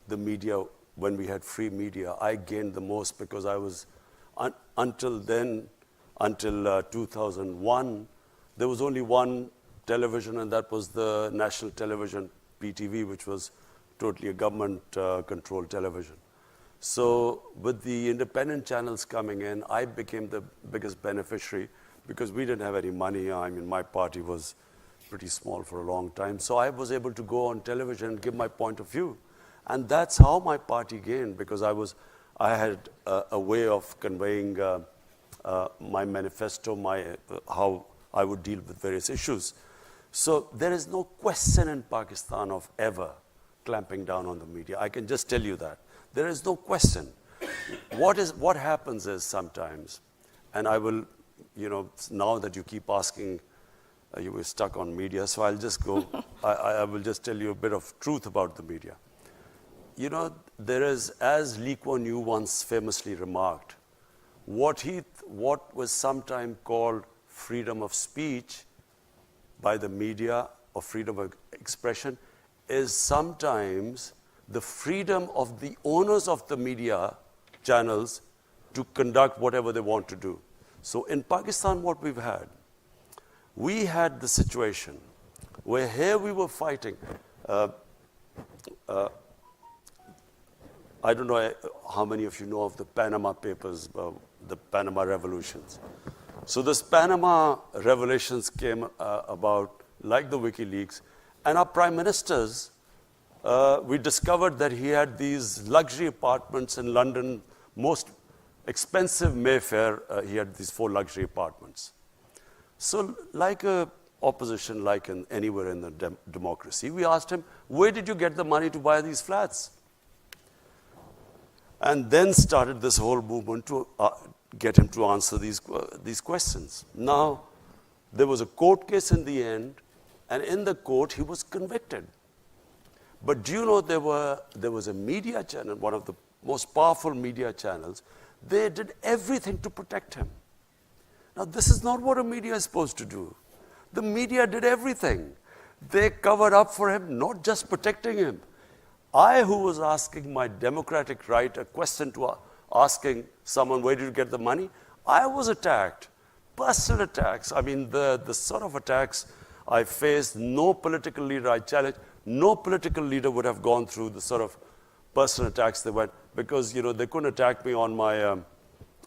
the media. When we had free media, I gained the most because I was, until 2001, there was only one television, and that was the national television, PTV, which was totally a government-controlled television. So with the independent channels coming in, I became the biggest beneficiary because we didn't have any money. I mean, my party was pretty small for a long time. So I was able to go on television and give my point of view. And that's how my party gained, because I had a way of conveying my manifesto, how I would deal with various issues. So there is no question in Pakistan of ever clamping down on the media. I can just tell you that. There is no question. What happens is sometimes, and I will, now that you keep asking, you were stuck on media, so I'll just go, I will just tell you a bit of truth about the media. There is, as Lee Kuan Yew once famously remarked, what was sometimes called freedom of speech by the media or freedom of expression is sometimes the freedom of the owners of the media channels to conduct whatever they want to do. So in Pakistan, what we had the situation where here we were fighting. I don't know how many of you know of the Panama Papers, the Panama Revolutions. So this Panama revelations came about, like the WikiLeaks, and our prime ministers, we discovered that he had these luxury apartments in London, most expensive Mayfair. He had these 4 luxury apartments. So like an opposition like anywhere in the democracy. We asked him, where did you get the money to buy these flats? And then started this whole movement to get him to answer these questions. Now, there was a court case in the end, and in the court, he was convicted. But do you know there was a media channel, one of the most powerful media channels, they did everything to protect him. Now, this is not what a media is supposed to do. The media did everything. They covered up for him, not just protecting him. I, who was asking my democratic right, a question to asking someone, where did you get the money? I was attacked. Personal attacks. I mean, the sort of attacks I faced, no political leader I challenged, no political leader would have gone through the sort of personal attacks they went, because, you know, they couldn't attack me on my,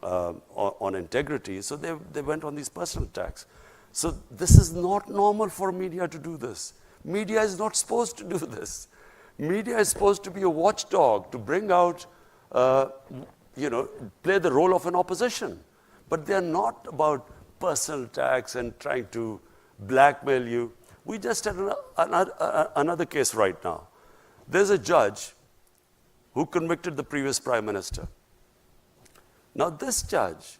on integrity, so they went on these personal attacks. So this is not normal for media to do this. Media is not supposed to do this. Media is supposed to be a watchdog, to bring out, you know, play the role of an opposition. But they're not about personal attacks and trying to blackmail you. We just had another case right now. There's a judge who convicted the previous prime minister. Now this judge,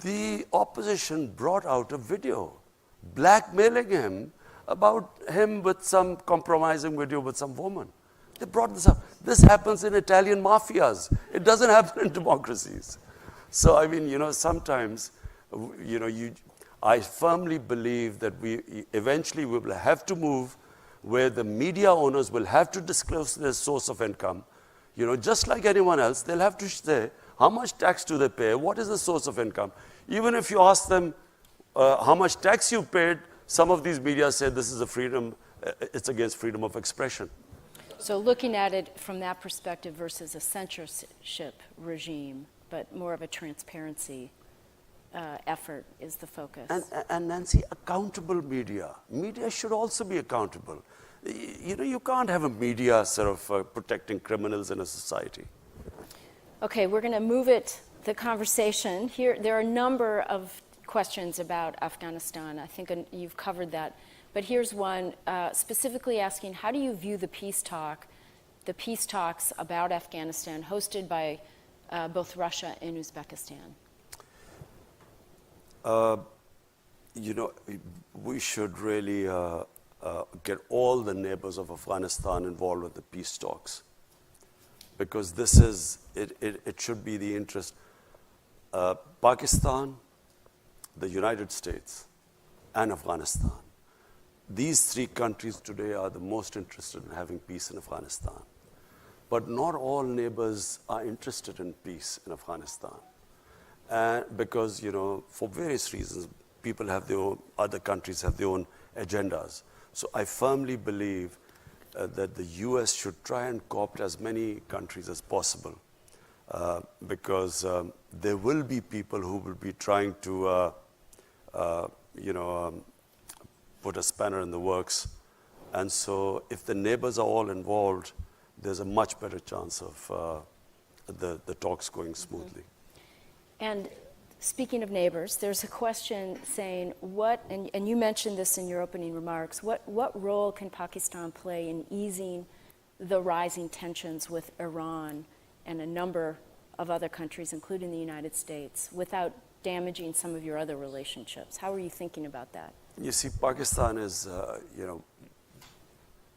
the opposition brought out a video blackmailing him about him with some compromising video with some woman. They brought this up. This happens in Italian mafias. It doesn't happen in democracies. So, I mean, you know, sometimes, you know, I firmly believe that eventually we will have to move where the media owners will have to disclose their source of income. You know, just like anyone else, they'll have to say, how much tax do they pay? What is the source of income? Even if you ask them how much tax you paid, some of these media say this is a freedom, it's against freedom of expression. So looking at it from that perspective versus a censorship regime, but more of a transparency effort is the focus. And Nancy, accountable media. Media should also be accountable. You know, you can't have a media sort of protecting criminals in a society. Okay, we're going to move the conversation. Here, there are a number of questions about Afghanistan. I think you've covered that. But here's one specifically asking, how do you view the peace talks about Afghanistan hosted by both Russia and Uzbekistan? You know, we should really get all the neighbors of Afghanistan involved with the peace talks, because this is, it should be the interest. Pakistan, the United States, and Afghanistan. These three countries today are the most interested in having peace in Afghanistan. But not all neighbors are interested in peace in Afghanistan. Because, you know, for various reasons, people have their own, other countries have their own agendas. So I firmly believe that the US should try and co-opt as many countries as possible, because there will be people who will be trying to, you know, put a spanner in the works. And so if the neighbors are all involved, there's a much better chance of the talks going smoothly. And speaking of neighbors, there's a question saying, and you mentioned this in your opening remarks, what role can Pakistan play in easing the rising tensions with Iran and a number of other countries, including the United States, without damaging some of your other relationships? How are you thinking about that? You see, Pakistan is, you know,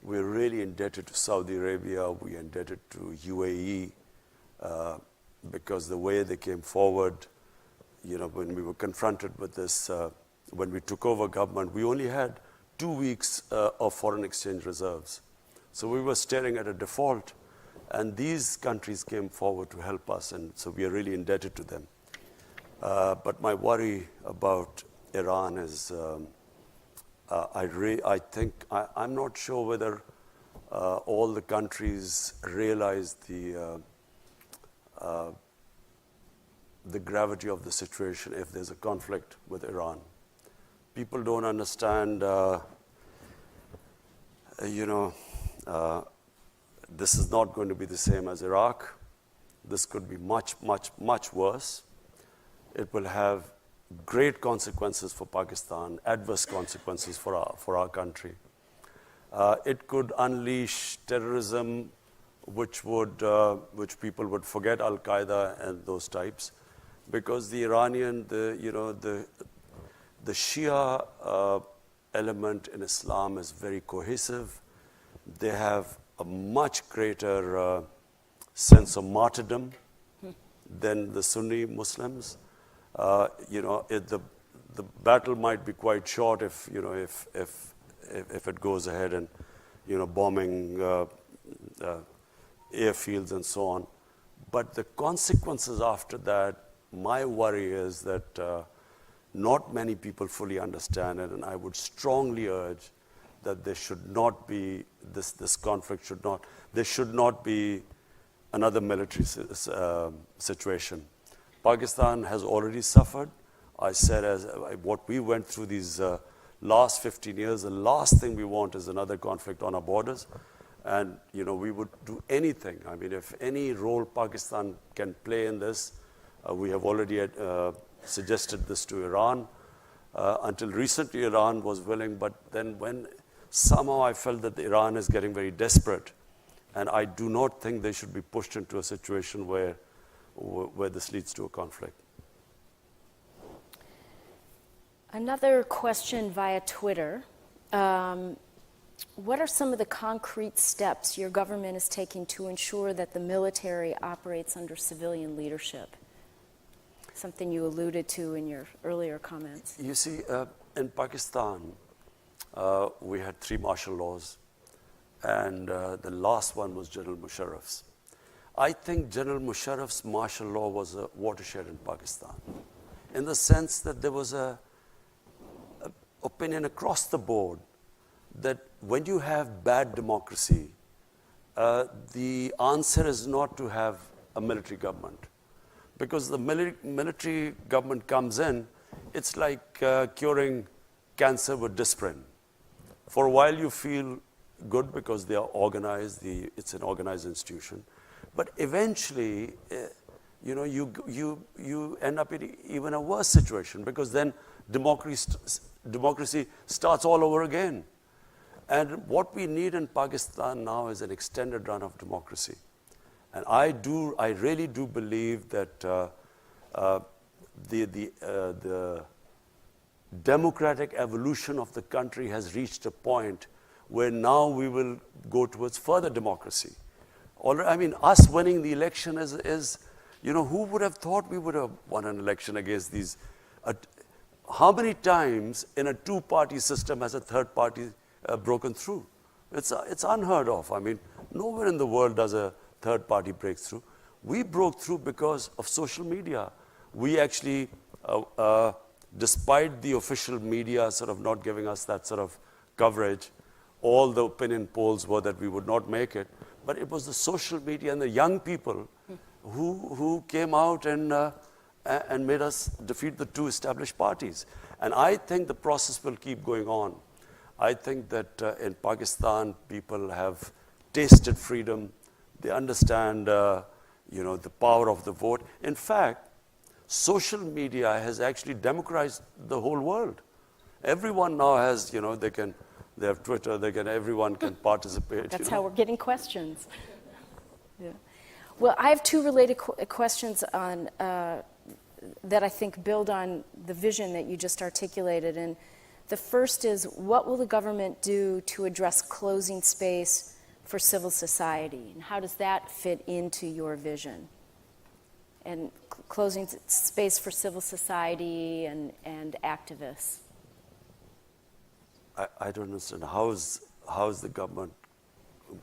we're really indebted to Saudi Arabia, we're indebted to UAE, because the way they came forward, you know, when we were confronted with this, when we took over government, we only had 2 weeks of foreign exchange reserves. So we were staring at a default, and these countries came forward to help us, and so we are really indebted to them. But my worry about Iran is, I think, I'm not sure whether all the countries realize the gravity of the situation if there's a conflict with Iran. People don't understand, you know, this is not going to be the same as Iraq. This could be much, much, much worse. It will have great consequences for Pakistan, adverse consequences for our country. It could unleash terrorism, which people would forget Al Qaeda and those types, because the Iranian, the Shia element in Islam is very cohesive. They have a much greater sense of martyrdom than the Sunni Muslims. The battle might be quite short if it goes ahead and bombing airfields and so on. But the consequences after that, my worry is that not many people fully understand it, and I would strongly urge that there should not be this conflict there should not be another military situation. Pakistan has already suffered. I said, what we went through these last 15 years, the last thing we want is another conflict on our borders. And, we would do anything. I mean, if any role Pakistan can play in this, we have already suggested this to Iran. Until recently, Iran was willing, but then when somehow I felt that Iran is getting very desperate, and I do not think they should be pushed into a situation where this leads to a conflict. Another question via Twitter. What are some of the concrete steps your government is taking to ensure that the military operates under civilian leadership? Something you alluded to in your earlier comments. You see, in Pakistan, we had 3 martial laws, and the last one was General Musharraf's. I think General Musharraf's martial law was a watershed in Pakistan, in the sense that there was a opinion across the board that when you have bad democracy, the answer is not to have a military government. Because the military government comes in, it's like curing cancer with Disprin. For a while you feel good because they are organized, it's an organized institution. But eventually, you end up in even a worse situation, because then democracy starts all over again. And what we need in Pakistan now is an extended run of democracy. And I really do believe that the democratic evolution of the country has reached a point where now we will go towards further democracy. I mean, us winning the election is who would have thought we would have won an election against these? How many times in a 2-party system has a third party broken through? It's unheard of. I mean, nowhere in the world does a third party break through. We broke through because of social media. We actually, despite the official media sort of not giving us that sort of coverage, all the opinion polls were that we would not make it. But it was the social media and the young people who came out and made us defeat the 2 established parties. And I think the process will keep going on. I think that in Pakistan, people have tasted freedom. They understand, the power of the vote. In fact, social media has actually democratized the whole world. Everyone now has, they have Twitter. Everyone can participate. That's how we're getting questions. Yeah. Well, I have 2 related questions on that I think build on the vision that you just articulated. And the first is, what will the government do to address closing space for civil society? And how does that fit into your vision? And closing space for civil society and activists. I don't understand. How is the government?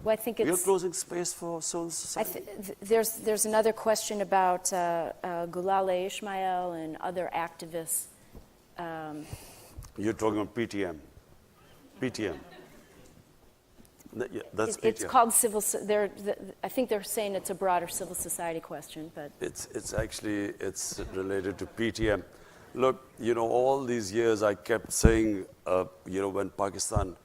Well, I think You're closing space for civil society? There's another question about Gulale Ismail and other activists. You're talking about PTM. PTM. Yeah, that's PTM. It's called civil. I think they're saying it's a broader civil society question, but it's actually related to PTM. Look, all these years I kept saying, when Pakistan,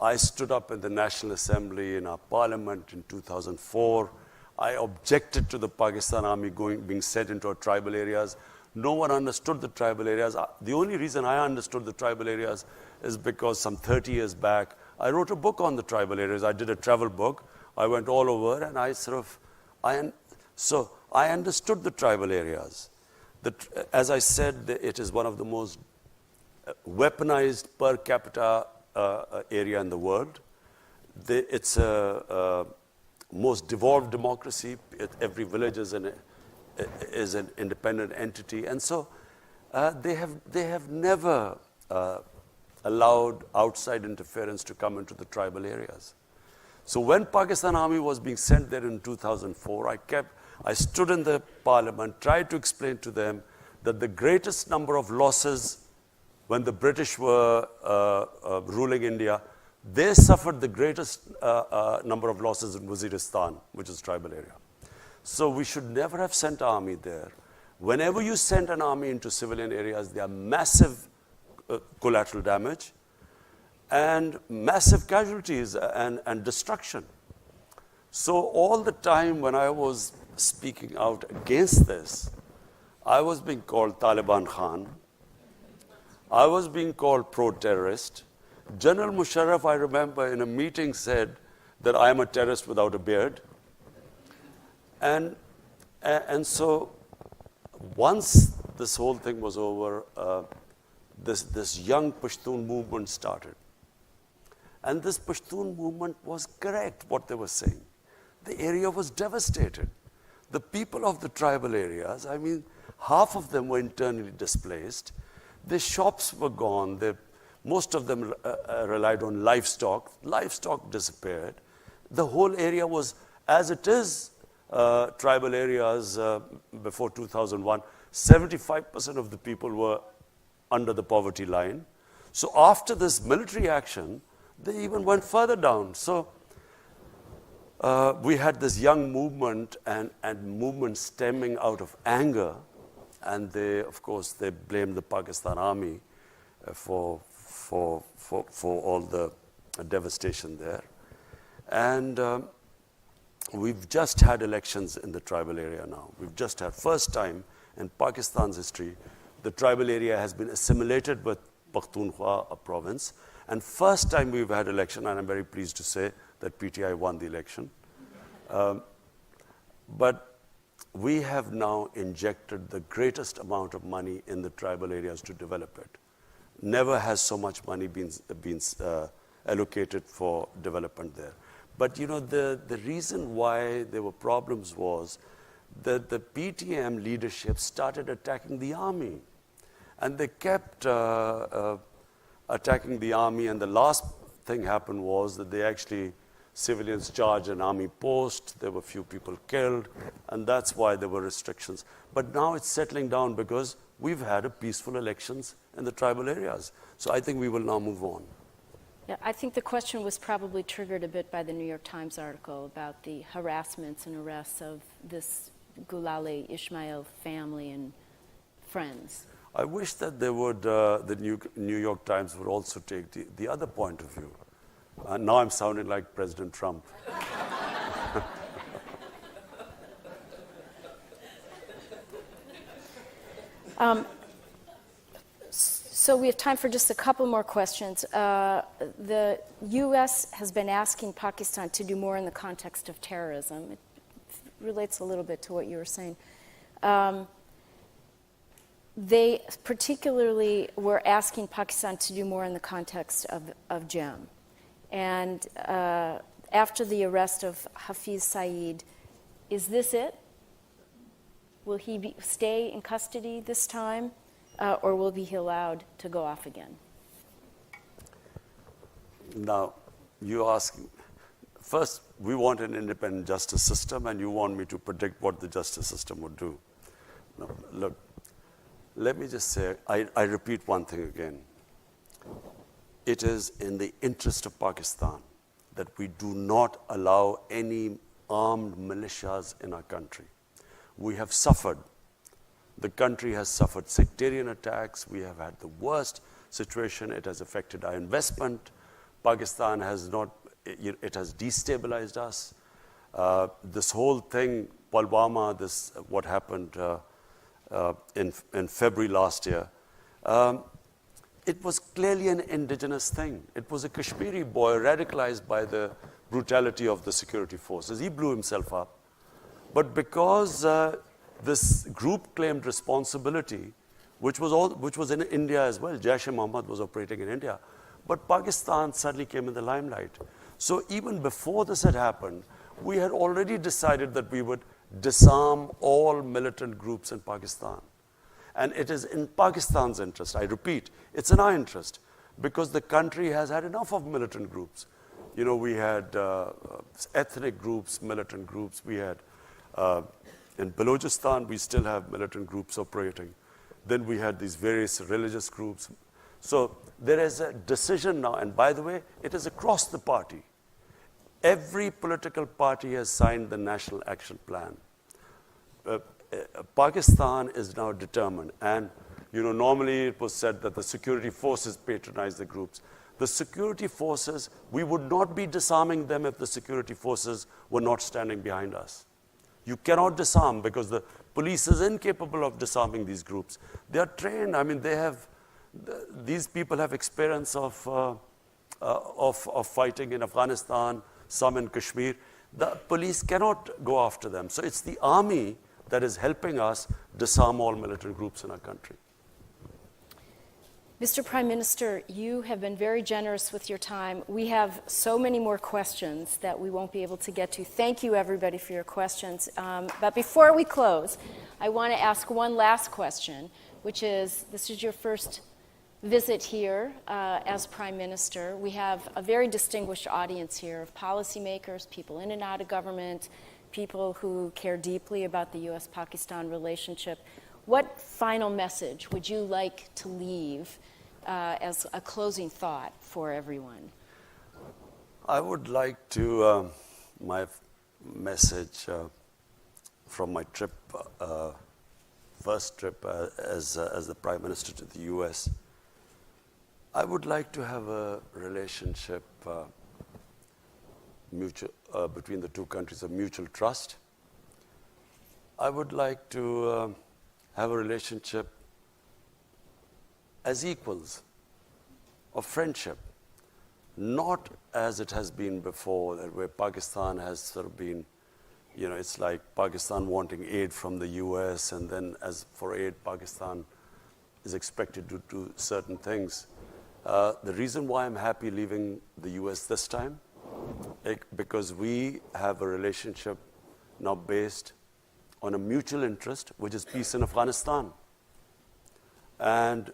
I stood up in the National Assembly in our parliament in 2004. I objected to the Pakistan army being sent into our tribal areas. no one understood the tribal areas. The only reason I understood the tribal areas is because some 30 years back, I wrote a book on the tribal areas. I did a travel book. I went all over, and so I understood the tribal areas. As I said, it is one of the most weaponized per capita area in the world. It's a most devolved democracy. Every village is an independent entity, and so they have never allowed outside interference to come into the tribal areas. So when Pakistan Army was being sent there in 2004, I stood in the parliament, tried to explain to them that the greatest number of losses when the British were ruling India, they suffered the greatest number of losses in Waziristan, which is tribal area. So we should never have sent army there. Whenever you send an army into civilian areas, there are massive collateral damage and massive casualties and destruction. So all the time when I was speaking out against this, I was being called Taliban Khan. I was being called pro-terrorist. General Musharraf, I remember, in a meeting said that I am a terrorist without a beard. And so once this whole thing was over, this young Pashtun movement started. And this Pashtun movement was correct, what they were saying. The area was devastated. The people of the tribal areas, I mean, half of them were internally displaced. Their shops were gone. Most of them relied on livestock. Livestock disappeared. The whole area was, as it is, tribal areas before 2001, 75% of the people were under the poverty line. So after this military action, they even went further down. So we had this young movement and movement stemming out of anger. And of course, they blamed the Pakistan Army for all the devastation there. And we've just had elections in the tribal area now. We've just had, first time in Pakistan's history, the tribal area has been assimilated with Pakhtunkhwa, a province. And first time we've had election, and I'm very pleased to say that PTI won the election. But we have now injected the greatest amount of money in the tribal areas to develop it. Never has so much money been allocated for development there. But you know, the reason why there were problems was that the PTM leadership started attacking the army. And they kept attacking the army, and the last thing happened was that they actually, civilians charged an army post, there were few people killed, and that's why there were restrictions. But now it's settling down because we've had a peaceful elections in the tribal areas. So I think we will now move on. Yeah, I think the question was probably triggered a bit by the New York Times article about the harassments and arrests of this Gulale Ismail family and friends. I wish that they would, the New York Times would also take the other point of view. Now I'm sounding like President Trump. So we have time for just a couple more questions. The U.S. has been asking Pakistan to do more in the context of terrorism. It relates a little bit to what you were saying. They particularly were asking Pakistan to do more in the context of JEM. And after the arrest of Hafiz Saeed, is this it? Will he stay in custody this time, or will he be allowed to go off again? Now, you ask, first, we want an independent justice system, and you want me to predict what the justice system would do. No, look, let me just say, I repeat one thing again. It is in the interest of Pakistan that we do not allow any armed militias in our country. We have suffered. The country has suffered sectarian attacks. We have had the worst situation. It has affected our investment. Pakistan has not, it has destabilized us. This whole thing, Pulwama, what happened in February last year. It was clearly an indigenous thing. It was a Kashmiri boy radicalized by the brutality of the security forces. He blew himself up. But because this group claimed responsibility, which was in India as well, Jaish-e-Mohammed was operating in India, but Pakistan suddenly came in the limelight. So even before this had happened, we had already decided that we would disarm all militant groups in Pakistan. And it is in Pakistan's interest, I repeat, it's in our interest, because the country has had enough of militant groups. You know, we had ethnic groups, militant groups. We had, in Balochistan, we still have militant groups operating. Then we had these various religious groups. So there is a decision now, and by the way, it is across the party. Every political party has signed the National Action Plan. Pakistan is now determined, and you know, normally it was said that the security forces patronize the groups. The security forces, we would not be disarming them if the security forces were not standing behind us. You cannot disarm because the police is incapable of disarming these groups. They are trained. I mean, these people have experience of fighting in Afghanistan, some in Kashmir. The police cannot go after them. So it's the army that is helping us disarm all militant groups in our country. Mr. Prime Minister, you have been very generous with your time. We have so many more questions that we won't be able to get to. Thank you, everybody, for your questions. But before we close, I want to ask one last question, which is, this is your first visit here as Prime Minister. We have a very distinguished audience here of policymakers, people in and out of government, people who care deeply about the U.S.-Pakistan relationship. What final message would you like to leave as a closing thought for everyone? I would like to, my message from my trip, first trip as the Prime Minister to the US, I would like to have a relationship between the two countries of mutual trust. I would like to have a relationship as equals of friendship, not as it has been before, where Pakistan has sort of been, you know, it's like Pakistan wanting aid from the US, and then as for aid, Pakistan is expected to do certain things. The reason why I'm happy leaving the US this time, because we have a relationship now based on a mutual interest, which is peace in Afghanistan. And,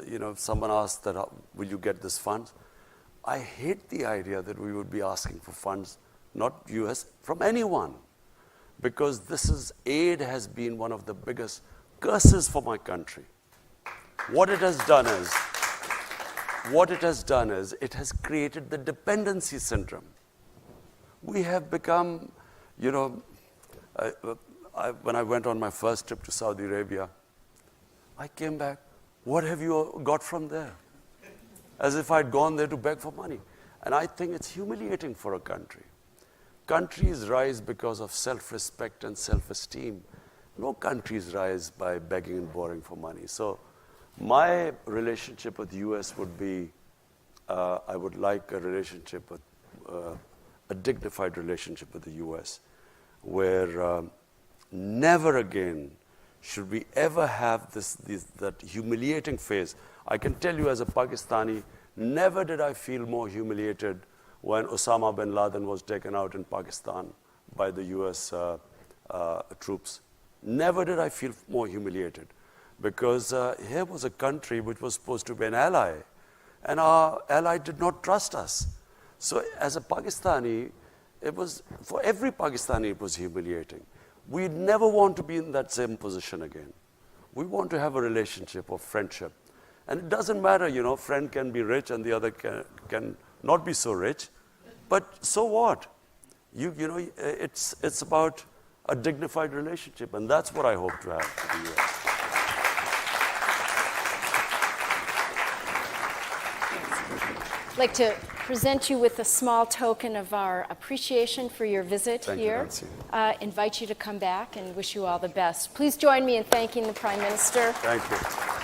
you know, someone asked that, will you get this funds? I hate the idea that we would be asking for funds, not US, from anyone. Because aid has been one of the biggest curses for my country. What it has done is, it has created the dependency syndrome. We have become, you know, when I went on my first trip to Saudi Arabia, I came back, what have you got from there? As if I'd gone there to beg for money. And I think it's humiliating for a country. Countries rise because of self-respect and self-esteem. No countries rise by begging and borrowing for money. So my relationship with the US would be, I would like a relationship with, a dignified relationship with the US, where never again should we ever have that humiliating phase. I can tell you as a Pakistani, never did I feel more humiliated when Osama bin Laden was taken out in Pakistan by the US troops. Never did I feel more humiliated, because here was a country which was supposed to be an ally, and our ally did not trust us. So as a Pakistani, for every Pakistani, it was humiliating. We never want to be in that same position again. We want to have a relationship of friendship. And it doesn't matter, you know, friend can be rich and the other can not be so rich. But so what? You know, it's about a dignified relationship, and that's what I hope to have with the US. like to present you with a small token of our appreciation for your visit Thank you, here. Nancy. Invite you to come back and wish you all the best. Please join me in thanking the Prime Minister. Thank you.